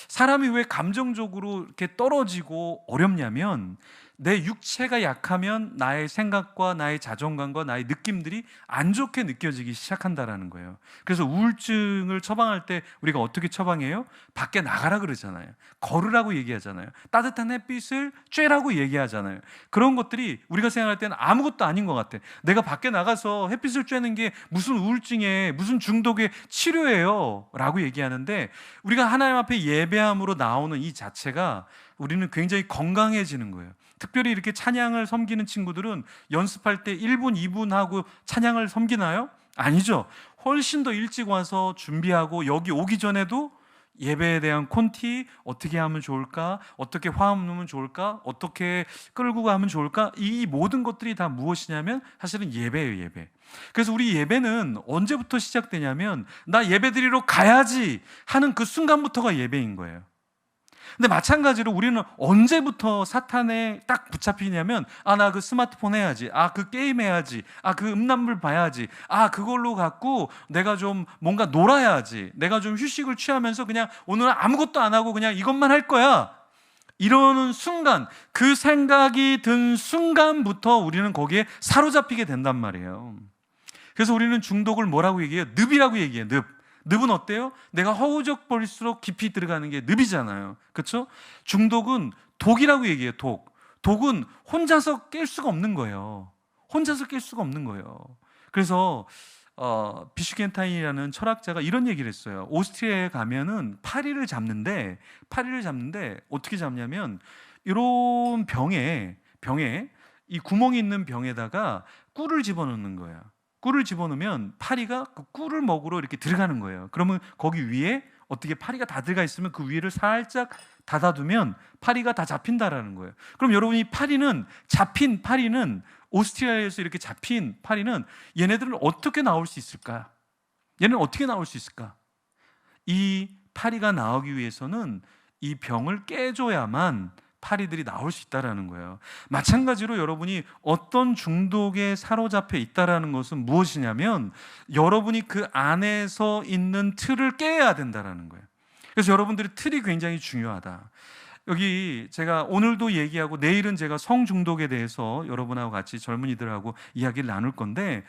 사람이 왜 감정적으로 이렇게 떨어지고 어렵냐면 내 육체가 약하면 나의 생각과 나의 자존감과 나의 느낌들이 안 좋게 느껴지기 시작한다는 거예요. 그래서 우울증을 처방할 때 우리가 어떻게 처방해요? 밖에 나가라 그러잖아요. 걸으라고 얘기하잖아요. 따뜻한 햇빛을 쬐라고 얘기하잖아요. 그런 것들이 우리가 생각할 때는 아무것도 아닌 것 같아. 내가 밖에 나가서 햇빛을 쬐는 게 무슨 우울증에 무슨 중독의 치료예요 라고 얘기하는데 우리가 하나님 앞에 예배함으로 나오는 이 자체가 우리는 굉장히 건강해지는 거예요. 특별히 이렇게 찬양을 섬기는 친구들은 연습할 때 1분, 2분 하고 찬양을 섬기나요? 아니죠. 훨씬 더 일찍 와서 준비하고 여기 오기 전에도 예배에 대한 콘티, 어떻게 하면 좋을까? 어떻게 화음 넣으면 좋을까? 어떻게 끌고 가면 좋을까? 이 모든 것들이 다 무엇이냐면 사실은 예배예요, 예배. 그래서 우리 예배는 언제부터 시작되냐면 나 예배 드리러 가야지 하는 그 순간부터가 예배인 거예요. 근데 마찬가지로 우리는 언제부터 사탄에 딱 붙잡히냐면 나 그 스마트폰 해야지, 그 게임 해야지, 그 음란물 봐야지, 그걸로 갖고 내가 좀 뭔가 놀아야지, 내가 좀 휴식을 취하면서 그냥 오늘은 아무것도 안 하고 그냥 이것만 할 거야 이러는 순간, 그 생각이 든 순간부터 우리는 거기에 사로잡히게 된단 말이에요. 그래서 우리는 중독을 뭐라고 얘기해요? 늪이라고 얘기해요. 늪은 어때요? 내가 허우적거릴수록 깊이 들어가는 게 늪이잖아요. 그렇죠? 중독은 독이라고 얘기해요. 독은 혼자서 깰 수가 없는 거예요. 혼자서 깰 수가 없는 거예요. 그래서 비슈켄타인이라는 철학자가 이런 얘기를 했어요. 오스트리아에 가면은 파리를 잡는데 어떻게 잡냐면 이런 병에 이 구멍이 있는 병에다가 꿀을 집어넣는 거예요. 꿀을 집어넣으면 파리가 그 꿀을 먹으러 이렇게 들어가는 거예요. 그러면 거기 위에 어떻게 파리가 다 들어가 있으면 그 위를 살짝 닫아두면 파리가 다 잡힌다라는 거예요. 그럼 여러분이 잡힌 파리는 오스트리아에서 이렇게 잡힌 파리는 얘네들은 어떻게 나올 수 있을까? 얘는 어떻게 나올 수 있을까? 이 파리가 나오기 위해서는 이 병을 깨줘야만 파리들이 나올 수 있다는 거예요. 마찬가지로 여러분이 어떤 중독에 사로잡혀 있다는 것은 무엇이냐면 여러분이 그 안에서 있는 틀을 깨야 된다는 거예요. 그래서 여러분들의 틀이 굉장히 중요하다. 여기 제가 오늘도 얘기하고 내일은 제가 성중독에 대해서 여러분하고 같이 젊은이들하고 이야기를 나눌 건데,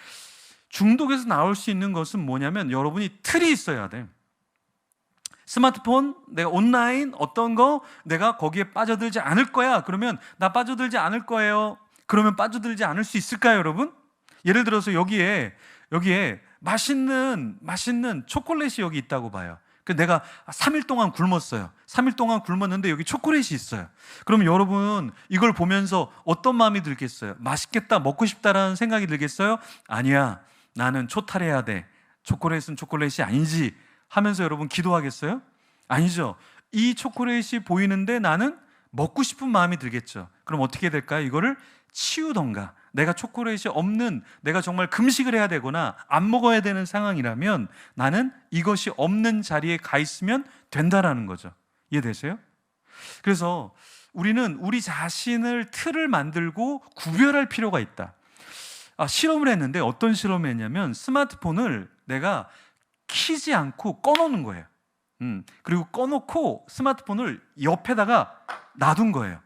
중독에서 나올 수 있는 것은 뭐냐면 여러분이 틀이 있어야 돼. 스마트폰, 내가 온라인 어떤 거 내가 거기에 빠져들지 않을 거야. 그러면 나 빠져들지 않을 거예요. 그러면 빠져들지 않을 수 있을까요, 여러분? 예를 들어서 여기에 맛있는 초콜릿이 여기 있다고 봐요. 내가 3일 동안 굶었어요. 3일 동안 굶었는데 여기 초콜릿이 있어요. 그럼 여러분 이걸 보면서 어떤 마음이 들겠어요? 맛있겠다, 먹고 싶다라는 생각이 들겠어요? 아니야, 나는 초탈해야 돼. 초콜릿은 초콜릿이 아니지 하면서 여러분 기도하겠어요? 아니죠. 이 초콜릿이 보이는데 나는 먹고 싶은 마음이 들겠죠. 그럼 어떻게 될까요? 이거를 치우던가, 내가 초콜릿이 없는, 내가 정말 금식을 해야 되거나 안 먹어야 되는 상황이라면 나는 이것이 없는 자리에 가 있으면 된다라는 거죠. 이해되세요? 그래서 우리는 우리 자신을 틀을 만들고 구별할 필요가 있다. 실험을 했는데 어떤 실험을 했냐면 스마트폰을 내가 키지 않고 꺼놓는 거예요. 그리고 꺼놓고 스마트폰을 옆에다가 놔둔 거예요.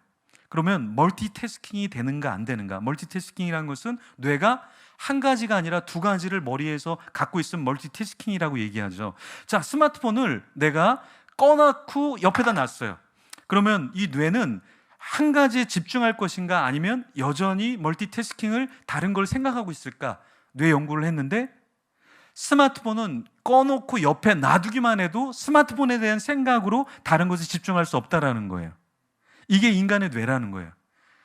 그러면 멀티태스킹이 되는가 안 되는가? 멀티태스킹이라는 것은 뇌가 한 가지가 아니라 두 가지를 머리에서 갖고 있으면 멀티태스킹이라고 얘기하죠. 자, 스마트폰을 내가 꺼놓고 옆에다 놨어요. 그러면 이 뇌는 한 가지에 집중할 것인가 아니면 여전히 멀티태스킹을 다른 걸 생각하고 있을까? 뇌 연구를 했는데 스마트폰은 꺼놓고 옆에 놔두기만 해도 스마트폰에 대한 생각으로 다른 것에 집중할 수 없다라는 거예요. 이게 인간의 뇌라는 거예요.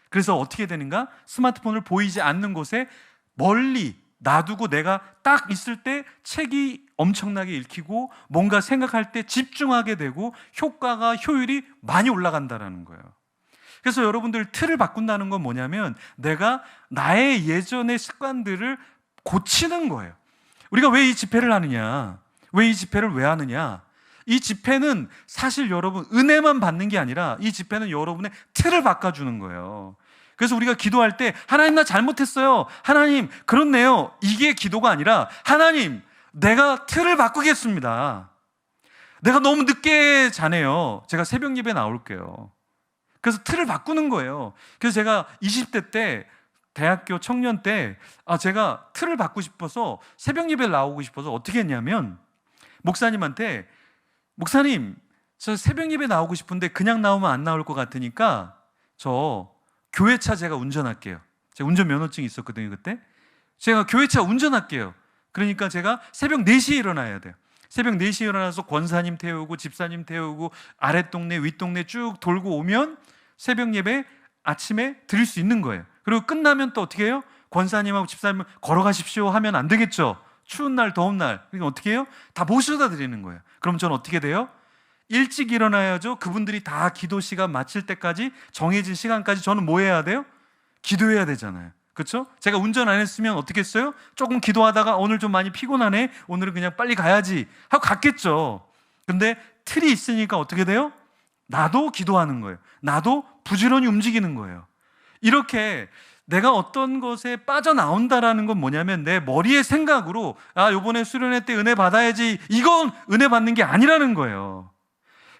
그래서 어떻게 되는가? 스마트폰을 보이지 않는 곳에 멀리 놔두고 내가 딱 있을 때 책이 엄청나게 읽히고 뭔가 생각할 때 집중하게 되고 효율이 많이 올라간다는 거예요. 그래서 여러분들 틀을 바꾼다는 건 뭐냐면 내가 나의 예전의 습관들을 고치는 거예요. 우리가 왜 이 집회를 하느냐? 왜 이 집회를 왜 하느냐? 이 집회는 사실 여러분 은혜만 받는 게 아니라 이 집회는 여러분의 틀을 바꿔주는 거예요. 그래서 우리가 기도할 때 하나님 나 잘못했어요. 하나님 그렇네요. 이게 기도가 아니라 하나님 내가 틀을 바꾸겠습니다. 내가 너무 늦게 자네요. 제가 새벽 예배 나올게요. 그래서 틀을 바꾸는 거예요. 그래서 제가 20대 때 대학교 청년 때 제가 틀을 바꾸고 싶어서 새벽 예배를 나오고 싶어서 어떻게 했냐면 목사님한테 목사님 저 새벽 예배 나오고 싶은데 그냥 나오면 안 나올 것 같으니까 저 교회차 제가 운전할게요. 제가 운전면허증이 있었거든요 그때. 제가 교회차 운전할게요. 그러니까 제가 새벽 4시에 일어나야 돼요. 새벽 4시에 일어나서 권사님 태우고 집사님 태우고 아랫동네 윗동네 쭉 돌고 오면 새벽 예배 아침에 드릴 수 있는 거예요. 그리고 끝나면 또 어떻게 해요? 권사님하고 집사님 걸어가십시오 하면 안 되겠죠. 추운 날 더운 날. 그러니까 어떻게 해요? 다 모셔다 드리는 거예요. 그럼 저는 어떻게 돼요? 일찍 일어나야죠. 그분들이 다 기도 시간 마칠 때까지 정해진 시간까지 저는 뭐 해야 돼요? 기도해야 되잖아요. 그렇죠? 제가 운전 안 했으면 어떻게 했어요? 조금 기도하다가 오늘 좀 많이 피곤하네. 오늘은 그냥 빨리 가야지 하고 갔겠죠. 근데 틀이 있으니까 어떻게 돼요? 나도 기도하는 거예요. 나도 부지런히 움직이는 거예요. 이렇게 내가 어떤 것에 빠져나온다라는 건 뭐냐면 내 머리의 생각으로 요번에 수련회 때 은혜 받아야지 이건 은혜 받는 게 아니라는 거예요.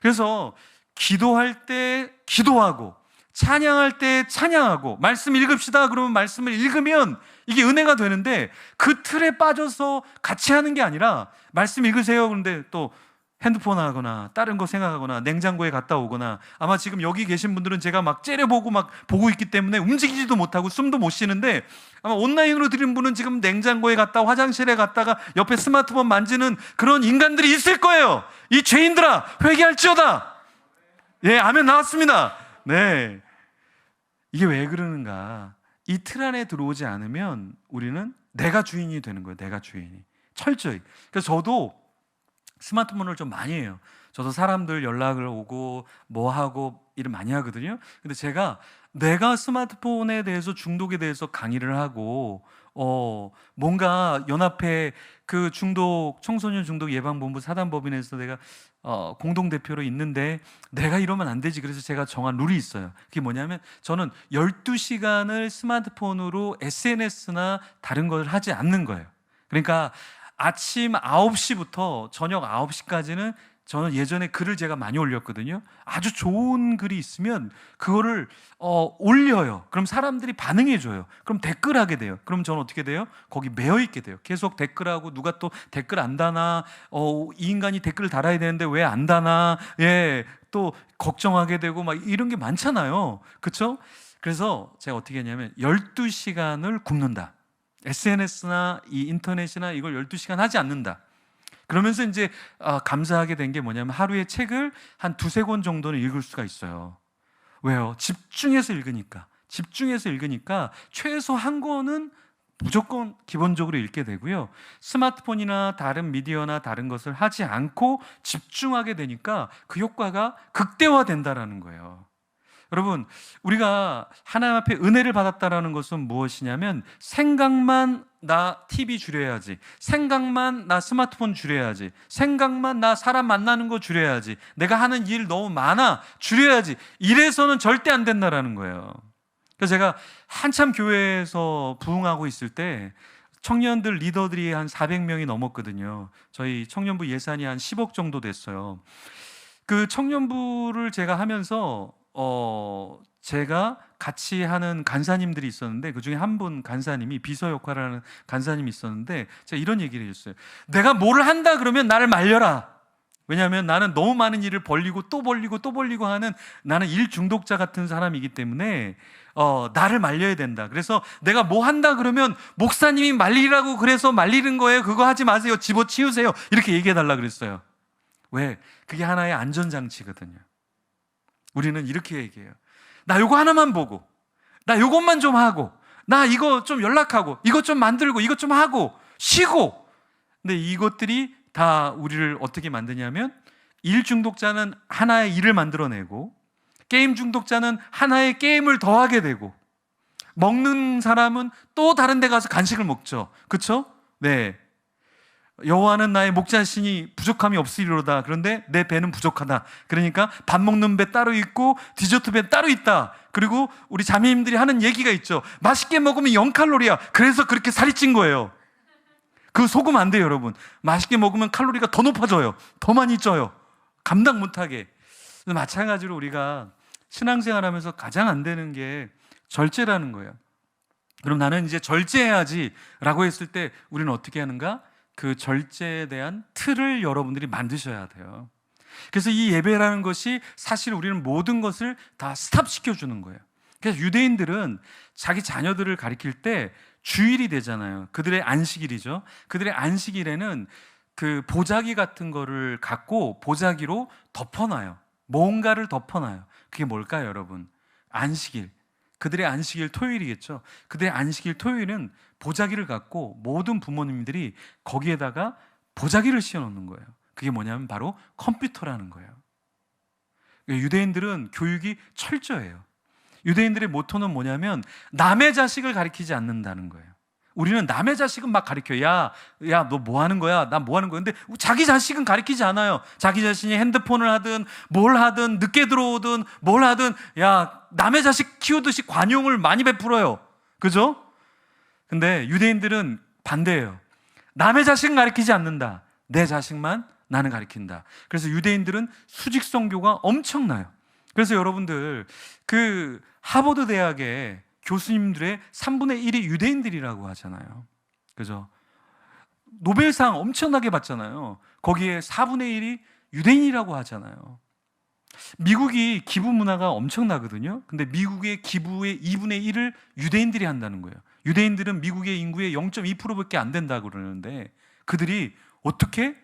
그래서 기도할 때 기도하고 찬양할 때 찬양하고 말씀 읽읍시다 그러면 말씀을 읽으면 이게 은혜가 되는데 그 틀에 빠져서 같이 하는 게 아니라 말씀 읽으세요 그런데 또 핸드폰 하거나 다른 거 생각하거나 냉장고에 갔다 오거나 아마 지금 여기 계신 분들은 제가 막 째려보고 막 보고 있기 때문에 움직이지도 못하고 숨도 못 쉬는데 아마 온라인으로 들은 분은 지금 냉장고에 갔다 화장실에 갔다가 옆에 스마트폰 만지는 그런 인간들이 있을 거예요. 이 죄인들아 회개할지어다. 예, 아멘 나왔습니다. 네, 이게 왜 그러는가? 이 틀 안에 들어오지 않으면 우리는 내가 주인이 되는 거예요. 내가 주인이 철저히. 그래서 저도 스마트폰을 좀 많이 해요. 저도 사람들 연락을 오고 뭐 하고 일을 많이 하거든요. 근데 제가 내가 스마트폰에 대해서 중독에 대해서 강의를 하고 뭔가 연합회 그 청소년 중독 예방본부 사단법인에서 내가 공동대표로 있는데 내가 이러면 안 되지. 그래서 제가 정한 룰이 있어요. 그게 뭐냐면 저는 12시간을 스마트폰으로 SNS나 다른 걸 하지 않는 거예요. 그러니까 아침 9시부터 저녁 9시까지는 저는 예전에 글을 제가 많이 올렸거든요. 아주 좋은 글이 있으면 그거를 올려요. 그럼 사람들이 반응해줘요. 그럼 댓글하게 돼요. 그럼 저는 어떻게 돼요? 거기 매여있게 돼요. 계속 댓글하고 누가 또 댓글 안 다나 이 인간이 댓글을 달아야 되는데 왜 안 다나 예, 또 걱정하게 되고 막 이런 게 많잖아요. 그렇죠? 그래서 제가 어떻게 했냐면 12시간을 굶는다. SNS나 이 인터넷이나 이걸 12시간 하지 않는다. 그러면서 이제 감사하게 된 게 뭐냐면 하루에 책을 한 2-3권 정도는 읽을 수가 있어요. 왜요? 집중해서 읽으니까 최소 한 권은 무조건 기본적으로 읽게 되고요. 스마트폰이나 다른 미디어나 다른 것을 하지 않고 집중하게 되니까 그 효과가 극대화된다라는 거예요. 여러분, 우리가 하나님 앞에 은혜를 받았다라는 것은 무엇이냐면 생각만 나 TV 줄여야지, 생각만 나 스마트폰 줄여야지, 생각만 나 사람 만나는 거 줄여야지, 내가 하는 일 너무 많아 줄여야지, 이래서는 절대 안 된다라는 거예요. 그래서 제가 한참 교회에서 부흥하고 있을 때 청년들 리더들이 한 400명이 넘었거든요. 저희 청년부 예산이 한 10억 정도 됐어요. 그 청년부를 제가 하면서 제가 같이 하는 간사님들이 있었는데, 그중에 한 분 간사님이 비서 역할을 하는 간사님이 있었는데, 제가 이런 얘기를 해줬어요. 내가 뭘 한다 그러면 나를 말려라. 왜냐하면 나는 너무 많은 일을 벌리고 또 벌리고 또 벌리고 하는, 나는 일 중독자 같은 사람이기 때문에 나를 말려야 된다. 그래서 내가 뭐 한다 그러면 목사님이 말리라고 그래서 말리는 거예요. 그거 하지 마세요. 집어치우세요. 이렇게 얘기해달라 그랬어요. 왜? 그게 하나의 안전장치거든요. 우리는 이렇게 얘기해요. 나 요거 하나만 보고, 나 요것만 좀 하고, 나 이거 좀 연락하고, 이것 좀 만들고, 이것 좀 하고, 쉬고. 근데 이것들이 다 우리를 어떻게 만드냐면, 일 중독자는 하나의 일을 만들어내고, 게임 중독자는 하나의 게임을 더하게 되고, 먹는 사람은 또 다른 데 가서 간식을 먹죠. 그렇죠? 네. 여호와는 나의 목자시니 부족함이 없으리로다. 그런데 내 배는 부족하다. 그러니까 밥 먹는 배 따로 있고 디저트 배 따로 있다. 그리고 우리 자매님들이 하는 얘기가 있죠. 맛있게 먹으면 0칼로리야. 그래서 그렇게 살이 찐 거예요. 그거 속으면 안 돼요, 여러분. 맛있게 먹으면 칼로리가 더 높아져요. 더 많이 쪄요. 감당 못하게. 마찬가지로 우리가 신앙생활하면서 가장 안 되는 게 절제라는 거예요. 그럼 나는 이제 절제해야지 라고 했을 때 우리는 어떻게 하는가? 그 절제에 대한 틀을 여러분들이 만드셔야 돼요. 그래서 이 예배라는 것이 사실 우리는 모든 것을 다 스탑시켜주는 거예요. 그래서 유대인들은 자기 자녀들을 가리킬 때 주일이 되잖아요. 그들의 안식일이죠. 그들의 안식일에는 그 보자기 같은 거를 갖고 보자기로 덮어놔요. 뭔가를 덮어놔요. 그게 뭘까요, 여러분? 안식일. 그들의 안식일 토요일이겠죠. 그들의 안식일 토요일은 보자기를 갖고 모든 부모님들이 거기에다가 보자기를 씌워놓는 거예요. 그게 뭐냐면 바로 컴퓨터라는 거예요. 유대인들은 교육이 철저해요. 유대인들의 모토는 뭐냐면 남의 자식을 가리키지 않는다는 거예요. 우리는 남의 자식은 막 가리켜요. 야, 너 뭐 하는 거야? 나 뭐 하는 거야? 근데 자기 자식은 가리키지 않아요. 자기 자신이 핸드폰을 하든 뭘 하든 늦게 들어오든 뭘 하든, 야, 남의 자식 키우듯이 관용을 많이 베풀어요. 그죠? 근데 유대인들은 반대예요. 남의 자식은 가리키지 않는다. 내 자식만 나는 가리킨다. 그래서 유대인들은 수직 선교가 엄청나요. 그래서 여러분들 그 하버드 대학의 교수님들의 3분의 1이 유대인들이라고 하잖아요. 그죠? 노벨상 엄청나게 받잖아요. 거기에 4분의 1이 유대인이라고 하잖아요. 미국이 기부 문화가 엄청나거든요. 근데 미국의 기부의 2분의 1을 유대인들이 한다는 거예요. 유대인들은 미국의 인구의 0.2%밖에 안 된다고 그러는데 그들이 어떻게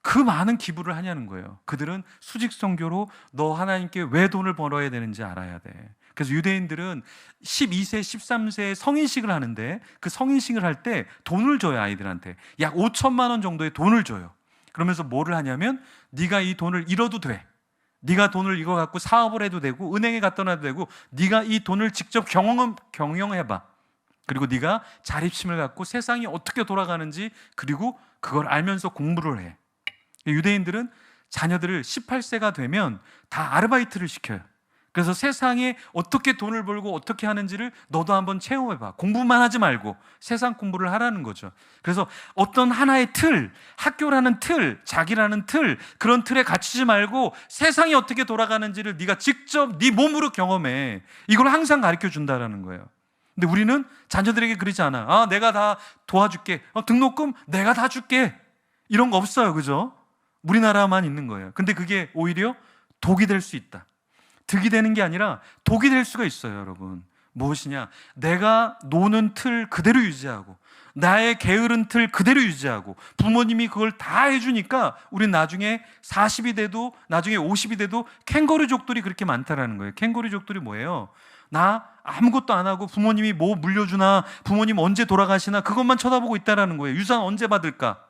그 많은 기부를 하냐는 거예요. 그들은 수직 선교로 너 하나님께 왜 돈을 벌어야 되는지 알아야 돼. 그래서 유대인들은 12세, 13세에 성인식을 하는데 그 성인식을 할 때 돈을 줘요. 아이들한테 약 5천만 원 정도의 돈을 줘요. 그러면서 뭐를 하냐면 네가 이 돈을 잃어도 돼. 네가 돈을 이거 갖고 사업을 해도 되고 은행에 갖다 놔도 되고 네가 이 돈을 직접 경영해봐. 그리고 네가 자립심을 갖고 세상이 어떻게 돌아가는지 그리고 그걸 알면서 공부를 해. 유대인들은 자녀들을 18세가 되면 다 아르바이트를 시켜요. 그래서 세상에 어떻게 돈을 벌고 어떻게 하는지를 너도 한번 체험해봐. 공부만 하지 말고 세상 공부를 하라는 거죠. 그래서 어떤 하나의 틀, 학교라는 틀, 자기라는 틀, 그런 틀에 갇히지 말고 세상이 어떻게 돌아가는지를 네가 직접 네 몸으로 경험해. 이걸 항상 가르쳐 준다라는 거예요. 근데 우리는 자녀들에게 그러지 않아. 아, 내가 다 도와줄게. 등록금 내가 다 줄게. 이런 거 없어요. 그죠? 우리나라만 있는 거예요. 근데 그게 오히려 독이 될 수 있다. 득이 되는 게 아니라 독이 될 수가 있어요, 여러분. 무엇이냐? 내가 노는 틀 그대로 유지하고 나의 게으른 틀 그대로 유지하고 부모님이 그걸 다 해주니까 우린 나중에 40이 돼도 나중에 50이 돼도 캥거루족들이 그렇게 많다라는 거예요. 캥거루족들이 뭐예요? 나 아무것도 안 하고 부모님이 뭐 물려주나 부모님 언제 돌아가시나 그것만 쳐다보고 있다라는 거예요. 유산 언제 받을까?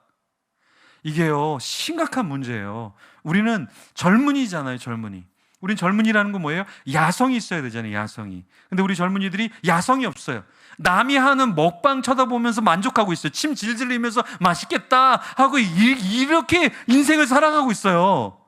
이게요 심각한 문제예요. 우리는 젊은이잖아요. 젊은이. 우린 젊은이라는 건 뭐예요? 야성이 있어야 되잖아요. 야성이. 근데 우리 젊은이들이 야성이 없어요. 남이 하는 먹방 쳐다보면서 만족하고 있어요. 침 질질 흘리면서 맛있겠다 하고 이렇게 인생을 살아가고 있어요.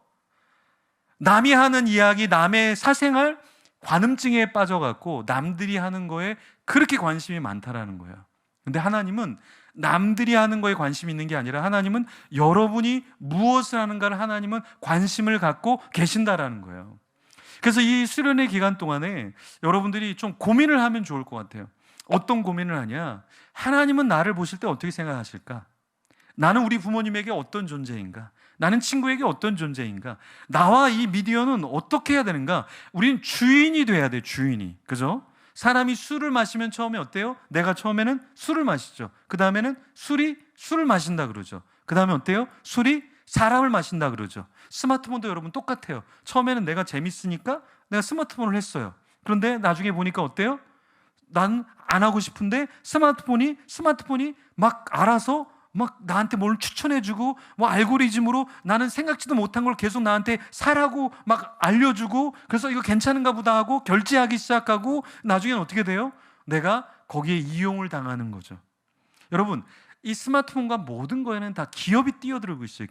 남이 하는 이야기, 남의 사생활 관음증에 빠져갖고 남들이 하는 거에 그렇게 관심이 많다라는 거예요. 근데 하나님은 남들이 하는 거에 관심이 있는 게 아니라 하나님은 여러분이 무엇을 하는가를 하나님은 관심을 갖고 계신다라는 거예요. 그래서 이 수련의 기간 동안에 여러분들이 좀 고민을 하면 좋을 것 같아요. 어떤 고민을 하냐? 하나님은 나를 보실 때 어떻게 생각하실까? 나는 우리 부모님에게 어떤 존재인가? 나는 친구에게 어떤 존재인가? 나와 이 미디어는 어떻게 해야 되는가? 우린 주인이 돼야 돼, 주인이. 그죠? 사람이 술을 마시면 처음에 어때요? 내가 처음에는 술을 마시죠. 그 다음에는 술이 술을 마신다 그러죠. 그 다음에 어때요? 술이 사람을 마신다 그러죠. 스마트폰도 여러분 똑같아요. 처음에는 내가 재밌으니까 내가 스마트폰을 했어요. 그런데 나중에 보니까 어때요? 난 안 하고 싶은데 스마트폰이 막 알아서 막 나한테 뭘 추천해주고 뭐 알고리즘으로 나는 생각지도 못한 걸 계속 나한테 사라고 막 알려주고, 그래서 이거 괜찮은가 보다 하고 결제하기 시작하고 나중에는 어떻게 돼요? 내가 거기에 이용을 당하는 거죠. 여러분, 이 스마트폰과 모든 거에는 다 기업이 뛰어들고 있어요.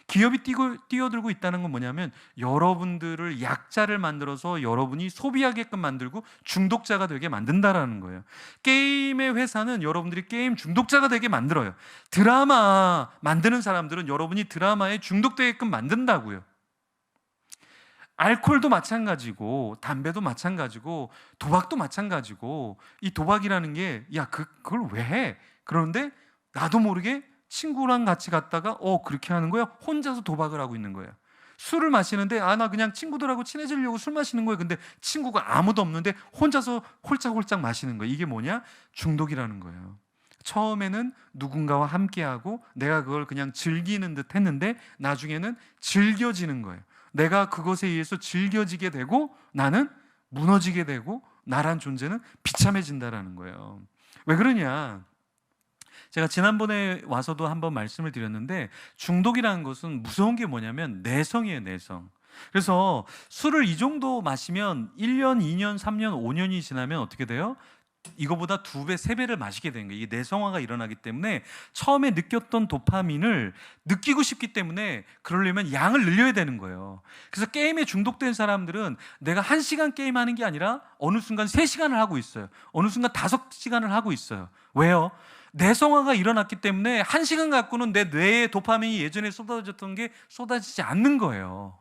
기업이 뛰어들고 있다는 건 뭐냐면 여러분들을 약자를 만들어서 여러분이 소비하게끔 만들고 중독자가 되게 만든다라는 거예요. 게임의 회사는 여러분들이 게임 중독자가 되게 만들어요. 드라마 만드는 사람들은 여러분이 드라마에 중독되게끔 만든다고요. 알코올도 마찬가지고 담배도 마찬가지고 도박도 마찬가지고, 이 도박이라는 게 그걸 왜 해? 그런데 나도 모르게 친구랑 같이 갔다가 그렇게 하는 거야? 혼자서 도박을 하고 있는 거예요. 술을 마시는데 나 그냥 친구들하고 친해지려고 술 마시는 거예요. 근데 친구가 아무도 없는데 혼자서 홀짝홀짝 마시는 거예요. 이게 뭐냐? 중독이라는 거예요. 처음에는 누군가와 함께하고 내가 그걸 그냥 즐기는 듯 했는데 나중에는 즐겨지는 거예요. 내가 그것에 의해서 즐겨지게 되고 나는 무너지게 되고 나란 존재는 비참해진다라는 거예요. 왜 그러냐? 제가 지난번에 와서도 한번 말씀을 드렸는데 중독이라는 것은 무서운 게 뭐냐면 내성이에요, 내성. 그래서 술을 이 정도 마시면 1년, 2년, 3년, 5년이 지나면 어떻게 돼요? 이거보다 2배, 3배를 마시게 되는 거예요. 이게 내성화가 일어나기 때문에 처음에 느꼈던 도파민을 느끼고 싶기 때문에 그러려면 양을 늘려야 되는 거예요. 그래서 게임에 중독된 사람들은 내가 1시간 게임하는 게 아니라 어느 순간 3시간을 하고 있어요. 어느 순간 5시간을 하고 있어요. 왜요? 내성화가 일어났기 때문에 1시간 갖고는 내 뇌에 도파민이 예전에 쏟아졌던 게 쏟아지지 않는 거예요.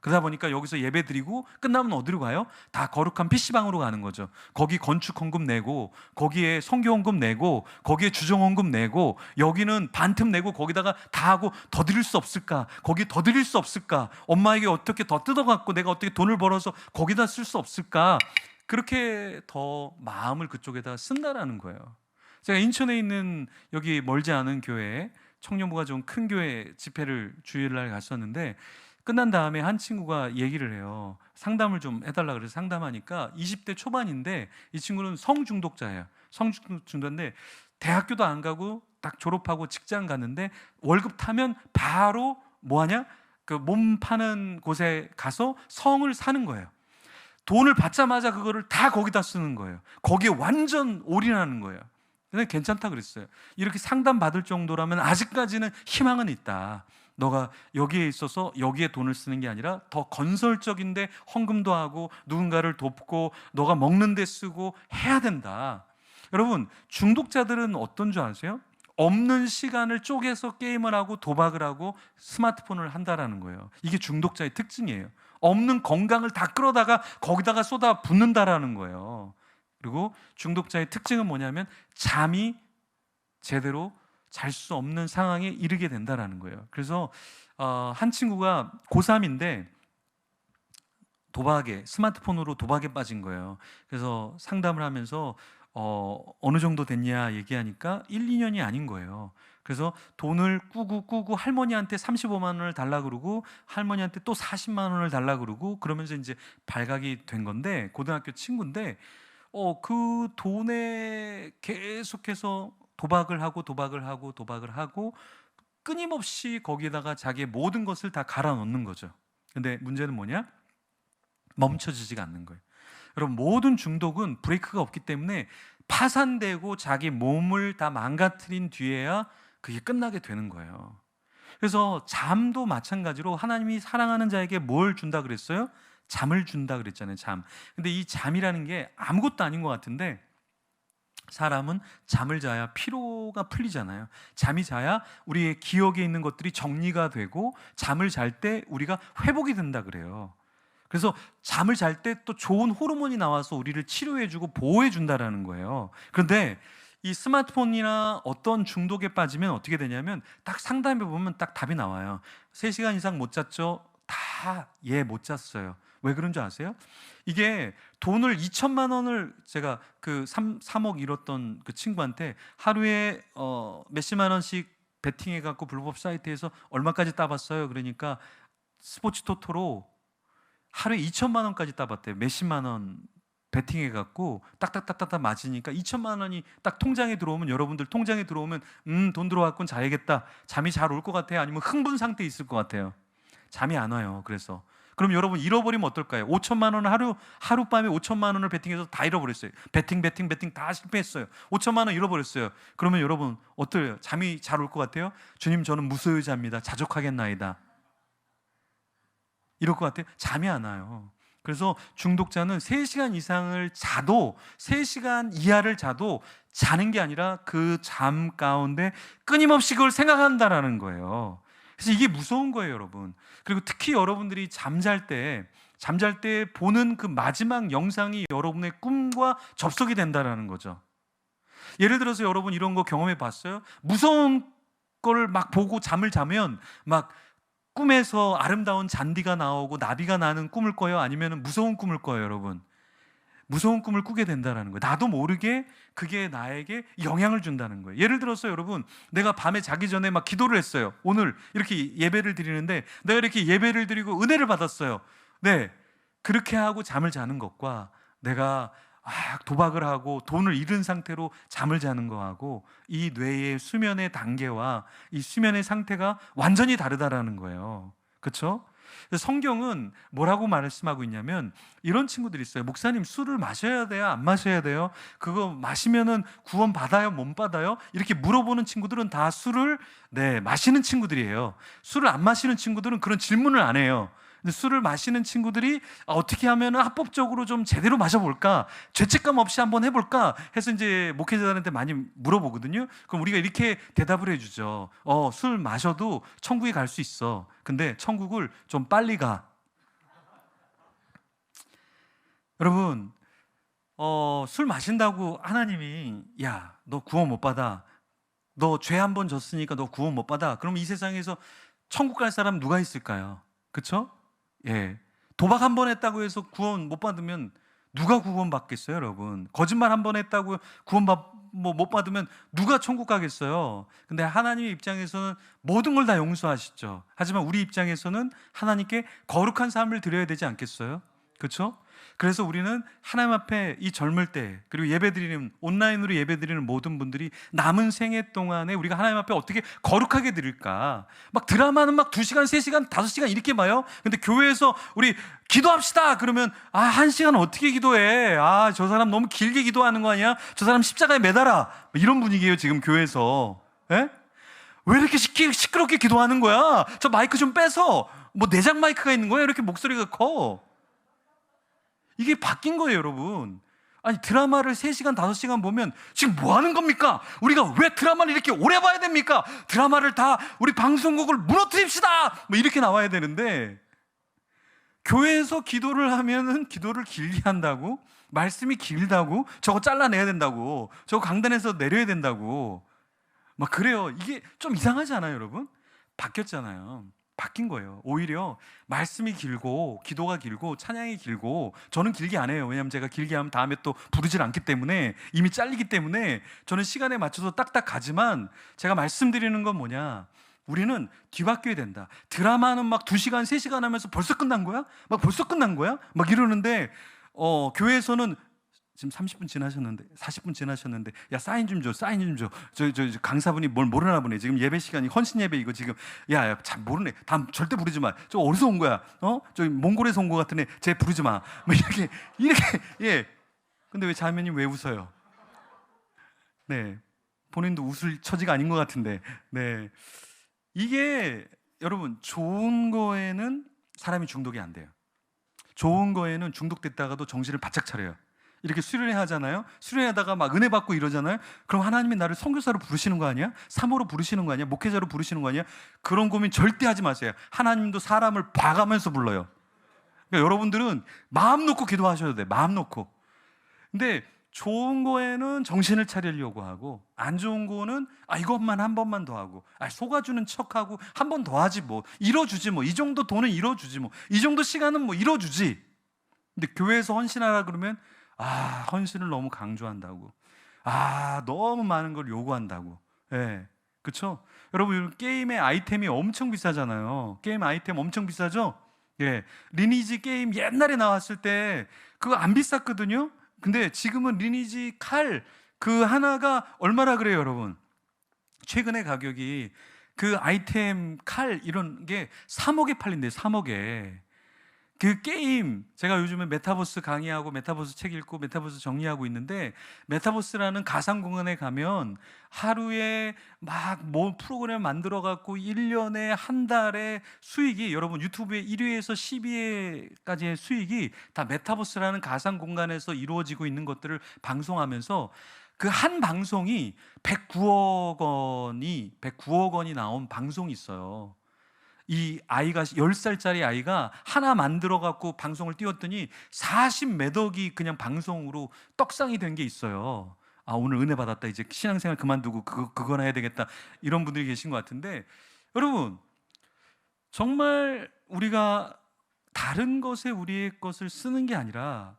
그러다 보니까 여기서 예배 드리고 끝나면 어디로 가요? 다 거룩한 PC방으로 가는 거죠. 거기 건축 헌금 내고, 거기에 선교 헌금 내고, 거기에 주정 헌금 내고, 여기는 반틈 내고, 거기다가 다 하고 더 드릴 수 없을까? 거기 더 드릴 수 없을까? 엄마에게 어떻게 더 뜯어갖고 내가 어떻게 돈을 벌어서 거기다 쓸 수 없을까? 그렇게 더 마음을 그쪽에다 쓴다라는 거예요. 제가 인천에 있는 여기 멀지 않은 교회에 청년부가 좀 큰 교회 집회를 주일날 갔었는데 끝난 다음에 한 친구가 얘기를 해요. 상담을 좀 해달라 그래서 상담하니까 20대 초반인데 이 친구는 성중독자예요. 성중독자인데 대학교도 안 가고 딱 졸업하고 직장 갔는데 월급 타면 바로 뭐하냐? 그 몸 파는 곳에 가서 성을 사는 거예요. 돈을 받자마자 그거를 다 거기다 쓰는 거예요. 거기에 완전 올인하는 거예요. 근데 괜찮다 그랬어요. 이렇게 상담 받을 정도라면 아직까지는 희망은 있다. 너가 여기에 있어서 여기에 돈을 쓰는 게 아니라 더 건설적인데 헌금도 하고 누군가를 돕고 너가 먹는 데 쓰고 해야 된다. 여러분, 중독자들은 어떤 줄 아세요? 없는 시간을 쪼개서 게임을 하고 도박을 하고 스마트폰을 한다라는 거예요. 이게 중독자의 특징이에요. 없는 건강을 다 끌어다가 거기다가 쏟아 붓는다라는 거예요. 그리고 중독자의 특징은 뭐냐면 잠이 제대로 잘 수 없는 상황에 이르게 된다라는 거예요. 그래서 한 친구가 고3인데 스마트폰으로 도박에 빠진 거예요. 그래서 상담을 하면서 어느 정도 됐냐 얘기하니까 1, 2년이 아닌 거예요. 그래서 돈을 꾸고 할머니한테 35만 원을 달라 그러고 할머니한테 또 40만 원을 달라 그러고 그러면서 이제 발각이 된 건데, 고등학교 친구인데 그 돈에 계속해서 도박을 하고 끊임없이 거기에다가 자기의 모든 것을 다 갈아 넣는 거죠. 근데 문제는 뭐냐? 멈춰지지가 않는 거예요. 여러분, 모든 중독은 브레이크가 없기 때문에 파산되고 자기 몸을 다 망가뜨린 뒤에야 그게 끝나게 되는 거예요. 그래서 잠도 마찬가지로 하나님이 사랑하는 자에게 뭘 준다 그랬어요? 잠을 준다 그랬잖아요. 잠. 근데 이 잠이라는 게 아무것도 아닌 것 같은데 사람은 잠을 자야 피로가 풀리잖아요. 잠이 자야 우리의 기억에 있는 것들이 정리가 되고 잠을 잘 때 우리가 회복이 된다 그래요. 그래서 잠을 잘 때 또 좋은 호르몬이 나와서 우리를 치료해주고 보호해준다라는 거예요. 그런데 이 스마트폰이나 어떤 중독에 빠지면 어떻게 되냐면 딱 상담해 보면 딱 답이 나와요. 3시간 이상 못 잤죠? 다 못 잤어요. 왜 그런 줄 아세요? 이게 돈을 2천만 원을 제가 그 3억 잃었던 그 친구한테 하루에 몇십만 원씩 베팅해 갖고 불법 사이트에서 얼마까지 따봤어요? 그러니까 스포츠 토토로 하루에 2천만 원까지 따봤대요. 몇십만 원 베팅해 갖고 딱딱딱딱 맞으니까 2천만 원이 딱 통장에 들어오면, 여러분들 통장에 들어오면 돈 들어왔군, 자야겠다, 잠이 잘 올 것 같아요? 아니면 흥분 상태에 있을 것 같아요? 잠이 안 와요. 그래서 그럼 여러분 잃어버리면 어떨까요? 5천만 원 하룻밤에 5천만 원을 베팅해서 다 잃어버렸어요. 베팅 다 실패했어요. 5천만 원 잃어버렸어요. 그러면 여러분 어때요? 잠이 잘 올 것 같아요? 주님, 저는 무소유자입니다. 자족하겠나이다. 이럴 것 같아요? 잠이 안 와요. 그래서 중독자는 3시간 이상을 자도, 3시간 이하를 자도 자는 게 아니라 그 잠 가운데 끊임없이 그걸 생각한다라는 거예요. 그래서 이게 무서운 거예요, 여러분. 그리고 특히 여러분들이 잠잘 때 보는 그 마지막 영상이 여러분의 꿈과 접속이 된다라는 거죠. 예를 들어서 여러분 이런 거 경험해 봤어요? 무서운 걸 막 보고 잠을 자면 막 꿈에서 아름다운 잔디가 나오고 나비가 나는 꿈을 꿔요? 아니면 무서운 꿈을 꿔요, 여러분? 무서운 꿈을 꾸게 된다는 거예요. 나도 모르게 그게 나에게 영향을 준다는 거예요. 예를 들어서 여러분, 내가 밤에 자기 전에 막 기도를 했어요. 오늘 이렇게 예배를 드리는데 내가 이렇게 예배를 드리고 은혜를 받았어요. 네, 그렇게 하고 잠을 자는 것과 내가 도박을 하고 돈을 잃은 상태로 잠을 자는 거하고 이 뇌의 수면의 단계와 이 수면의 상태가 완전히 다르다라는 거예요. 그렇죠? 성경은 뭐라고 말씀하고 있냐면 이런 친구들이 있어요. 목사님, 술을 마셔야 돼요? 안 마셔야 돼요? 그거 마시면은 구원 받아요? 못 받아요? 이렇게 물어보는 친구들은 다 술을 마시는 친구들이에요. 술을 안 마시는 친구들은 그런 질문을 안 해요. 근데 술을 마시는 친구들이 어떻게 하면 합법적으로 좀 제대로 마셔볼까, 죄책감 없이 한번 해볼까 해서 이제 목회자들한테 많이 물어보거든요. 그럼 우리가 이렇게 대답을 해주죠. 술 마셔도 천국에 갈 수 있어. 근데 천국을 좀 빨리 가. 여러분, 술 마신다고 하나님이 야, 너 구원 못 받아, 너 죄 한 번 졌으니까 너 구원 못 받아, 그럼 이 세상에서 천국 갈 사람 누가 있을까요? 그렇죠? 예, 도박 한 번 했다고 해서 구원 못 받으면 누가 구원 받겠어요, 여러분? 거짓말 한 번 했다고 못 받으면 누가 천국 가겠어요? 근데 하나님의 입장에서는 모든 걸 다 용서하시죠. 하지만 우리 입장에서는 하나님께 거룩한 삶을 드려야 되지 않겠어요? 그렇죠? 그래서 우리는 하나님 앞에 이 젊을 때, 그리고 예배드리는, 온라인으로 예배드리는 모든 분들이 남은 생애 동안에 우리가 하나님 앞에 어떻게 거룩하게 드릴까? 막 드라마는 막 2시간, 3시간, 5시간 이렇게 봐요. 근데 교회에서 우리 기도합시다 그러면 1시간 어떻게 기도해? 저 사람 너무 길게 기도하는 거 아니야? 저 사람 십자가에 매달아. 이런 분위기예요, 지금 교회에서. 예? 왜 이렇게 시끄럽게 기도하는 거야? 저 마이크 좀 빼서, 뭐 내장 마이크가 있는 거야? 이렇게 목소리가 커. 이게 바뀐 거예요, 여러분. 아니, 드라마를 3시간, 5시간 보면 지금 뭐 하는 겁니까? 우리가 왜 드라마를 이렇게 오래 봐야 됩니까? 드라마를 다 우리 방송국을 무너뜨립시다! 뭐 이렇게 나와야 되는데, 교회에서 기도를 하면은 기도를 길게 한다고, 말씀이 길다고, 저거 잘라내야 된다고, 저거 강단에서 내려야 된다고, 막 그래요. 이게 좀 이상하지 않아요, 여러분? 바뀌었잖아요. 바뀐 거예요. 오히려 말씀이 길고 기도가 길고 찬양이 길고, 저는 길게 안 해요. 왜냐하면 제가 길게 하면 다음에 또 부르질 않기 때문에, 이미 잘리기 때문에 저는 시간에 맞춰서 딱딱 가지만, 제가 말씀드리는 건 뭐냐, 우리는 뒤바뀌어야 된다. 드라마는 막 2시간, 3시간 하면서 벌써 끝난 거야? 막 이러는데 교회에서는 지금 30분 지나셨는데, 40분 지나셨는데, 야, 사인 좀 줘. 저 강사분이 뭘 모르나 보네. 지금 예배 시간이 헌신 예배 이거 지금, 야, 참 모르네. 다음 절대 부르지 마. 저 어디서 온 거야? 저기 몽골에서 온 거 같은 애, 쟤 부르지 마. 뭐 이렇게, 예. 근데 왜 자매님 왜 웃어요? 네. 본인도 웃을 처지가 아닌 것 같은데, 네. 이게 여러분, 좋은 거에는 사람이 중독이 안 돼요. 좋은 거에는 중독됐다가도 정신을 바짝 차려요. 이렇게 수련회 하잖아요. 수련회하다가 막 은혜 받고 이러잖아요. 그럼 하나님이 나를 선교사로 부르시는 거 아니야? 사모로 부르시는 거 아니야? 목회자로 부르시는 거 아니야? 그런 고민 절대 하지 마세요. 하나님도 사람을 봐가면서 불러요. 그러니까 여러분들은 마음 놓고 기도하셔야 돼. 마음 놓고. 근데 좋은 거에는 정신을 차리려고 하고, 안 좋은 거는 이것만 한 번만 더 하고, 속아주는 척하고 한 번 더 하지 뭐, 이뤄주지 뭐, 이 정도 돈은 이뤄주지 뭐, 이 정도 시간은 뭐 이뤄주지. 근데 교회에서 헌신하라 그러면 헌신을 너무 강조한다고, 너무 많은 걸 요구한다고. 예, 그렇죠? 여러분, 게임의 아이템이 엄청 비싸잖아요. 게임 아이템 엄청 비싸죠? 예, 리니지 게임 옛날에 나왔을 때 그거 안 비쌌거든요. 근데 지금은 리니지 칼 그 하나가 얼마나 그래요, 여러분? 최근에 가격이 그 아이템 칼 이런 게 3억에 팔린대요. 3억에. 그 게임, 제가 요즘에 메타버스 강의하고 메타버스 책 읽고 메타버스 정리하고 있는데, 메타버스라는 가상 공간에 가면 하루에 막 뭐 프로그램 만들어 갖고 1년에 한 달에 수익이, 여러분 유튜브의 1위에서 10위까지의 수익이 다 메타버스라는 가상 공간에서 이루어지고 있는 것들을 방송하면서, 그 한 방송이 109억 원이 나온 방송이 있어요. 이 아이가 10살짜리 아이가 하나 만들어 갖고 방송을 띄웠더니 40몇 억이 그냥 방송으로 떡상이 된 게 있어요. 오늘 은혜 받았다, 이제 신앙생활 그만두고 그거나 해야 되겠다, 이런 분들이 계신 것 같은데, 여러분 정말 우리가 다른 것에 우리의 것을 쓰는 게 아니라,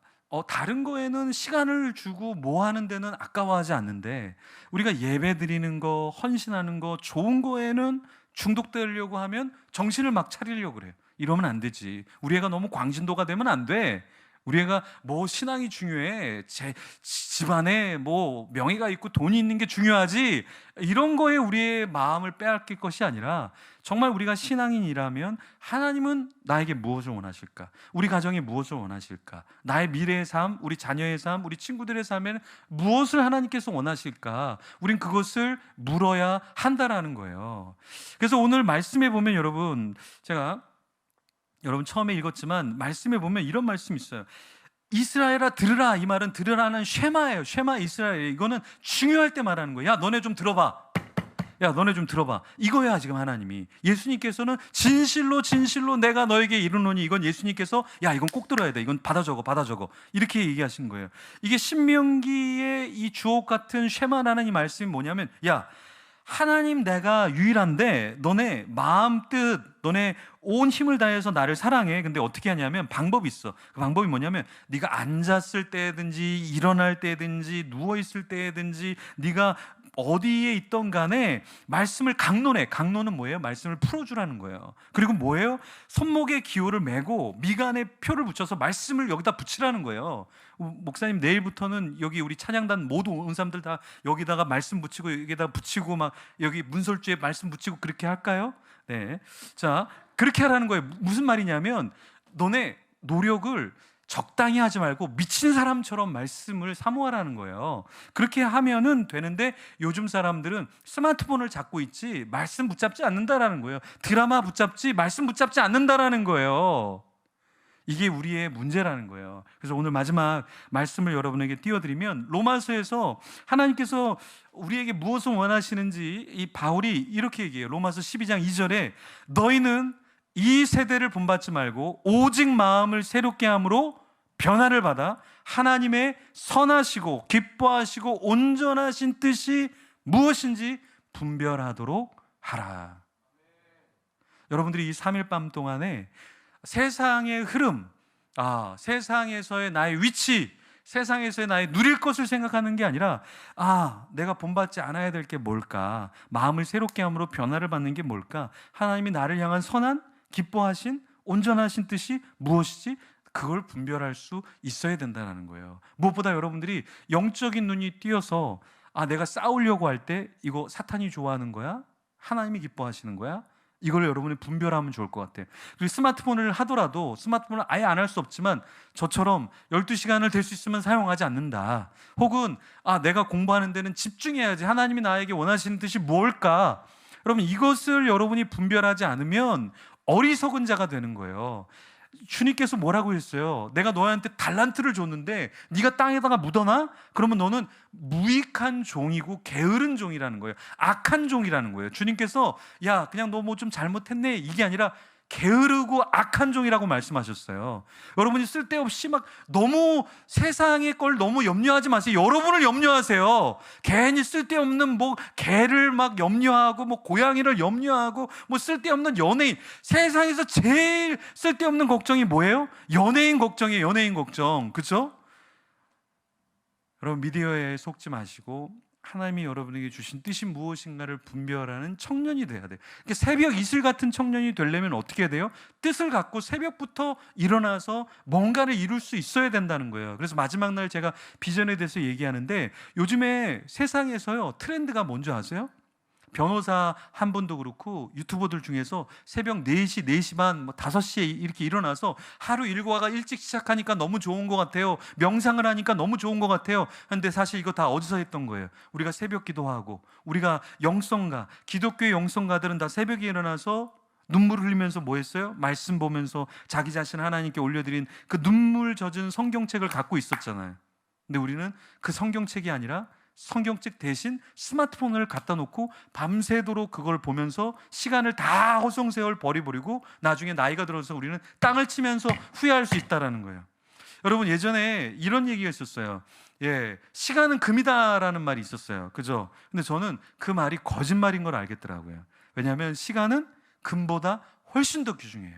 다른 거에는 시간을 주고 뭐 하는 데는 아까워하지 않는데, 우리가 예배 드리는 거, 헌신하는 거, 좋은 거에는 중독되려고 하면 정신을 막 차리려고 그래요. 이러면 안 되지. 우리 애가 너무 광신도가 되면 안 돼. 우리 애가 뭐 신앙이 중요해, 제 집안에 뭐 명예가 있고 돈이 있는 게 중요하지, 이런 거에 우리의 마음을 빼앗길 것이 아니라, 정말 우리가 신앙인이라면 하나님은 나에게 무엇을 원하실까? 우리 가정에 무엇을 원하실까? 나의 미래의 삶, 우리 자녀의 삶, 우리 친구들의 삶에는 무엇을 하나님께서 원하실까? 우린 그것을 물어야 한다라는 거예요. 그래서 오늘 말씀에 보면, 제가 여러분 처음에 읽었지만 말씀에 보면 이런 말씀이 있어요. 이스라엘아 들으라. 이 말은 들으라는 쉐마예요. 쉐마 이스라엘. 이거는 중요할 때 말하는 거예요. 야, 너네 좀 들어봐. 이거야 지금 하나님이. 예수님께서는 진실로 진실로 내가 너에게 이르노니, 이건 예수님께서 이건 꼭 들어야 돼, 이건 받아 적어 이렇게 얘기하신 거예요. 이게 신명기의 이 주옥 같은 쉐마라는 이 말씀이 뭐냐면, 하나님 내가 유일한데 너네 마음 뜻, 너네 온 힘을 다해서 나를 사랑해. 근데 어떻게 하냐면 방법이 있어. 그 방법이 뭐냐면, 네가 앉았을 때든지 일어날 때든지 누워있을 때든지 네가 어디에 있던 간에 말씀을 강론해. 강론은 뭐예요? 말씀을 풀어주라는 거예요. 그리고 뭐예요? 손목에 기호를 메고 미간에 표를 붙여서 말씀을 여기다 붙이라는 거예요. 목사님, 내일부터는 여기 우리 찬양단 모두 온 사람들 다 여기다가 말씀 붙이고, 여기다 붙이고, 막 여기 문설주에 말씀 붙이고 그렇게 할까요? 네. 자, 그렇게 하라는 거예요. 무슨 말이냐면, 너네 노력을 적당히 하지 말고 미친 사람처럼 말씀을 사모하라는 거예요. 그렇게 하면은 되는데, 요즘 사람들은 스마트폰을 잡고 있지 말씀 붙잡지 않는다라는 거예요. 드라마 붙잡지 말씀 붙잡지 않는다라는 거예요. 이게 우리의 문제라는 거예요. 그래서 오늘 마지막 말씀을 여러분에게 띄워드리면, 로마서에서 하나님께서 우리에게 무엇을 원하시는지 이 바울이 이렇게 얘기해요. 로마서 12장 2절에 너희는 이 세대를 본받지 말고 오직 마음을 새롭게 함으로 변화를 받아 하나님의 선하시고 기뻐하시고 온전하신 뜻이 무엇인지 분별하도록 하라. 여러분들이 이 3일 밤 동안에 세상의 흐름, 세상에서의 나의 위치, 세상에서의 나의 누릴 것을 생각하는 게 아니라, 내가 본받지 않아야 될 게 뭘까? 마음을 새롭게 함으로 변화를 받는 게 뭘까? 하나님이 나를 향한 선한, 기뻐하신, 온전하신 뜻이 무엇이지? 그걸 분별할 수 있어야 된다는 거예요. 무엇보다 여러분들이 영적인 눈이 띄어서, 내가 싸우려고 할 때 이거 사탄이 좋아하는 거야? 하나님이 기뻐하시는 거야? 이걸 여러분이 분별하면 좋을 것 같아요. 그리고 스마트폰을 하더라도, 스마트폰을 아예 안 할 수 없지만 저처럼 12시간을 될 수 있으면 사용하지 않는다. 혹은 내가 공부하는 데는 집중해야지, 하나님이 나에게 원하시는 뜻이 뭘까? 여러분, 이것을 여러분이 분별하지 않으면 어리석은 자가 되는 거예요. 주님께서 뭐라고 했어요? 내가 너한테 달란트를 줬는데 네가 땅에다가 묻어놔? 그러면 너는 무익한 종이고 게으른 종이라는 거예요. 악한 종이라는 거예요. 주님께서 야 그냥 너 뭐 좀 잘못했네 이게 아니라 게으르고 악한 종이라고 말씀하셨어요. 여러분이 쓸데없이 막 너무 세상의 걸 너무 염려하지 마세요. 여러분을 염려하세요. 괜히 쓸데없는 뭐 개를 막 염려하고 뭐 고양이를 염려하고 뭐 쓸데없는 연예인, 세상에서 제일 쓸데없는 걱정이 뭐예요? 연예인 걱정이에요. 연예인 걱정. 그렇죠? 여러분 미디어에 속지 마시고 하나님이 여러분에게 주신 뜻이 무엇인가를 분별하는 청년이 돼야 돼요. 그러니까 새벽 이슬 같은 청년이 되려면 어떻게 해야 돼요? 뜻을 갖고 새벽부터 일어나서 뭔가를 이룰 수 있어야 된다는 거예요. 그래서 마지막 날 제가 비전에 대해서 얘기하는데 요즘에 세상에서요 트렌드가 뭔지 아세요? 변호사 한 분도 그렇고 유튜버들 중에서 새벽 4시, 4시 반, 뭐 5시에 이렇게 일어나서 하루 일과가 일찍 시작하니까 너무 좋은 것 같아요. 명상을 하니까 너무 좋은 것 같아요. 근데 사실 이거 다 어디서 했던 거예요? 우리가 새벽 기도하고 우리가 영성가, 기독교의 영성가들은 다 새벽에 일어나서 눈물 흘리면서 뭐 했어요? 말씀 보면서 자기 자신 하나님께 올려드린 그 눈물 젖은 성경책을 갖고 있었잖아요. 근데 우리는 그 성경책이 아니라 성경책 대신 스마트폰을 갖다 놓고 밤새도록 그걸 보면서 시간을 다 허송세월 버리고 나중에 나이가 들어서 우리는 땅을 치면서 후회할 수 있다는 거예요. 여러분 예전에 이런 얘기가 있었어요. 시간은 금이다라는 말이 있었어요. 그죠? 근데 저는 그 말이 거짓말인 걸 알겠더라고요. 왜냐하면 시간은 금보다 훨씬 더 귀중해요.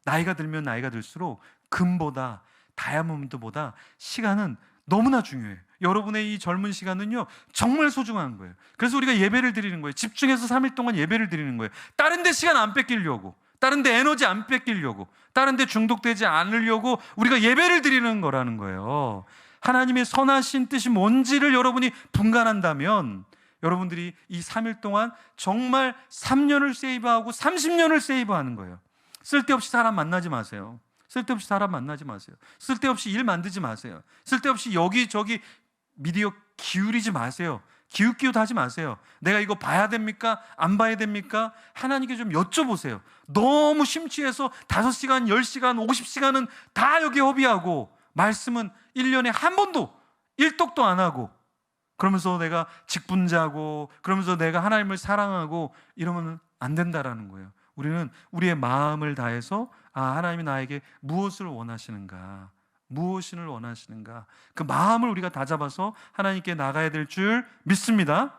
나이가 들면 나이가 들수록 금보다 다이아몬드보다 시간은 너무나 중요해요. 여러분의 이 젊은 시간은요 정말 소중한 거예요. 그래서 우리가 예배를 드리는 거예요. 집중해서 3일 동안 예배를 드리는 거예요. 다른 데 시간 안 뺏기려고, 다른 데 에너지 안 뺏기려고, 다른 데 중독되지 않으려고 우리가 예배를 드리는 거라는 거예요. 하나님의 선하신 뜻이 뭔지를 여러분이 분간한다면 여러분들이 이 3일 동안 정말 3년을 세이브하고 30년을 세이브하는 거예요. 쓸데없이 사람 만나지 마세요. 쓸데없이 사람 만나지 마세요. 쓸데없이 일 만들지 마세요. 쓸데없이 여기저기 미디어 기울이지 마세요. 기웃기웃 하지 마세요. 내가 이거 봐야 됩니까? 안 봐야 됩니까? 하나님께 좀 여쭤보세요. 너무 심취해서 5시간, 10시간, 50시간은 다 여기 허비하고 말씀은 1년에 한 번도 1독도 안 하고 그러면서 내가 직분자고 그러면서 내가 하나님을 사랑하고 이러면 안 된다라는 거예요. 우리는 우리의 마음을 다해서 하나님이 나에게 무엇을 원하시는가, 무엇을 원하시는가 그 마음을 우리가 다잡아서 하나님께 나가야 될 줄 믿습니다.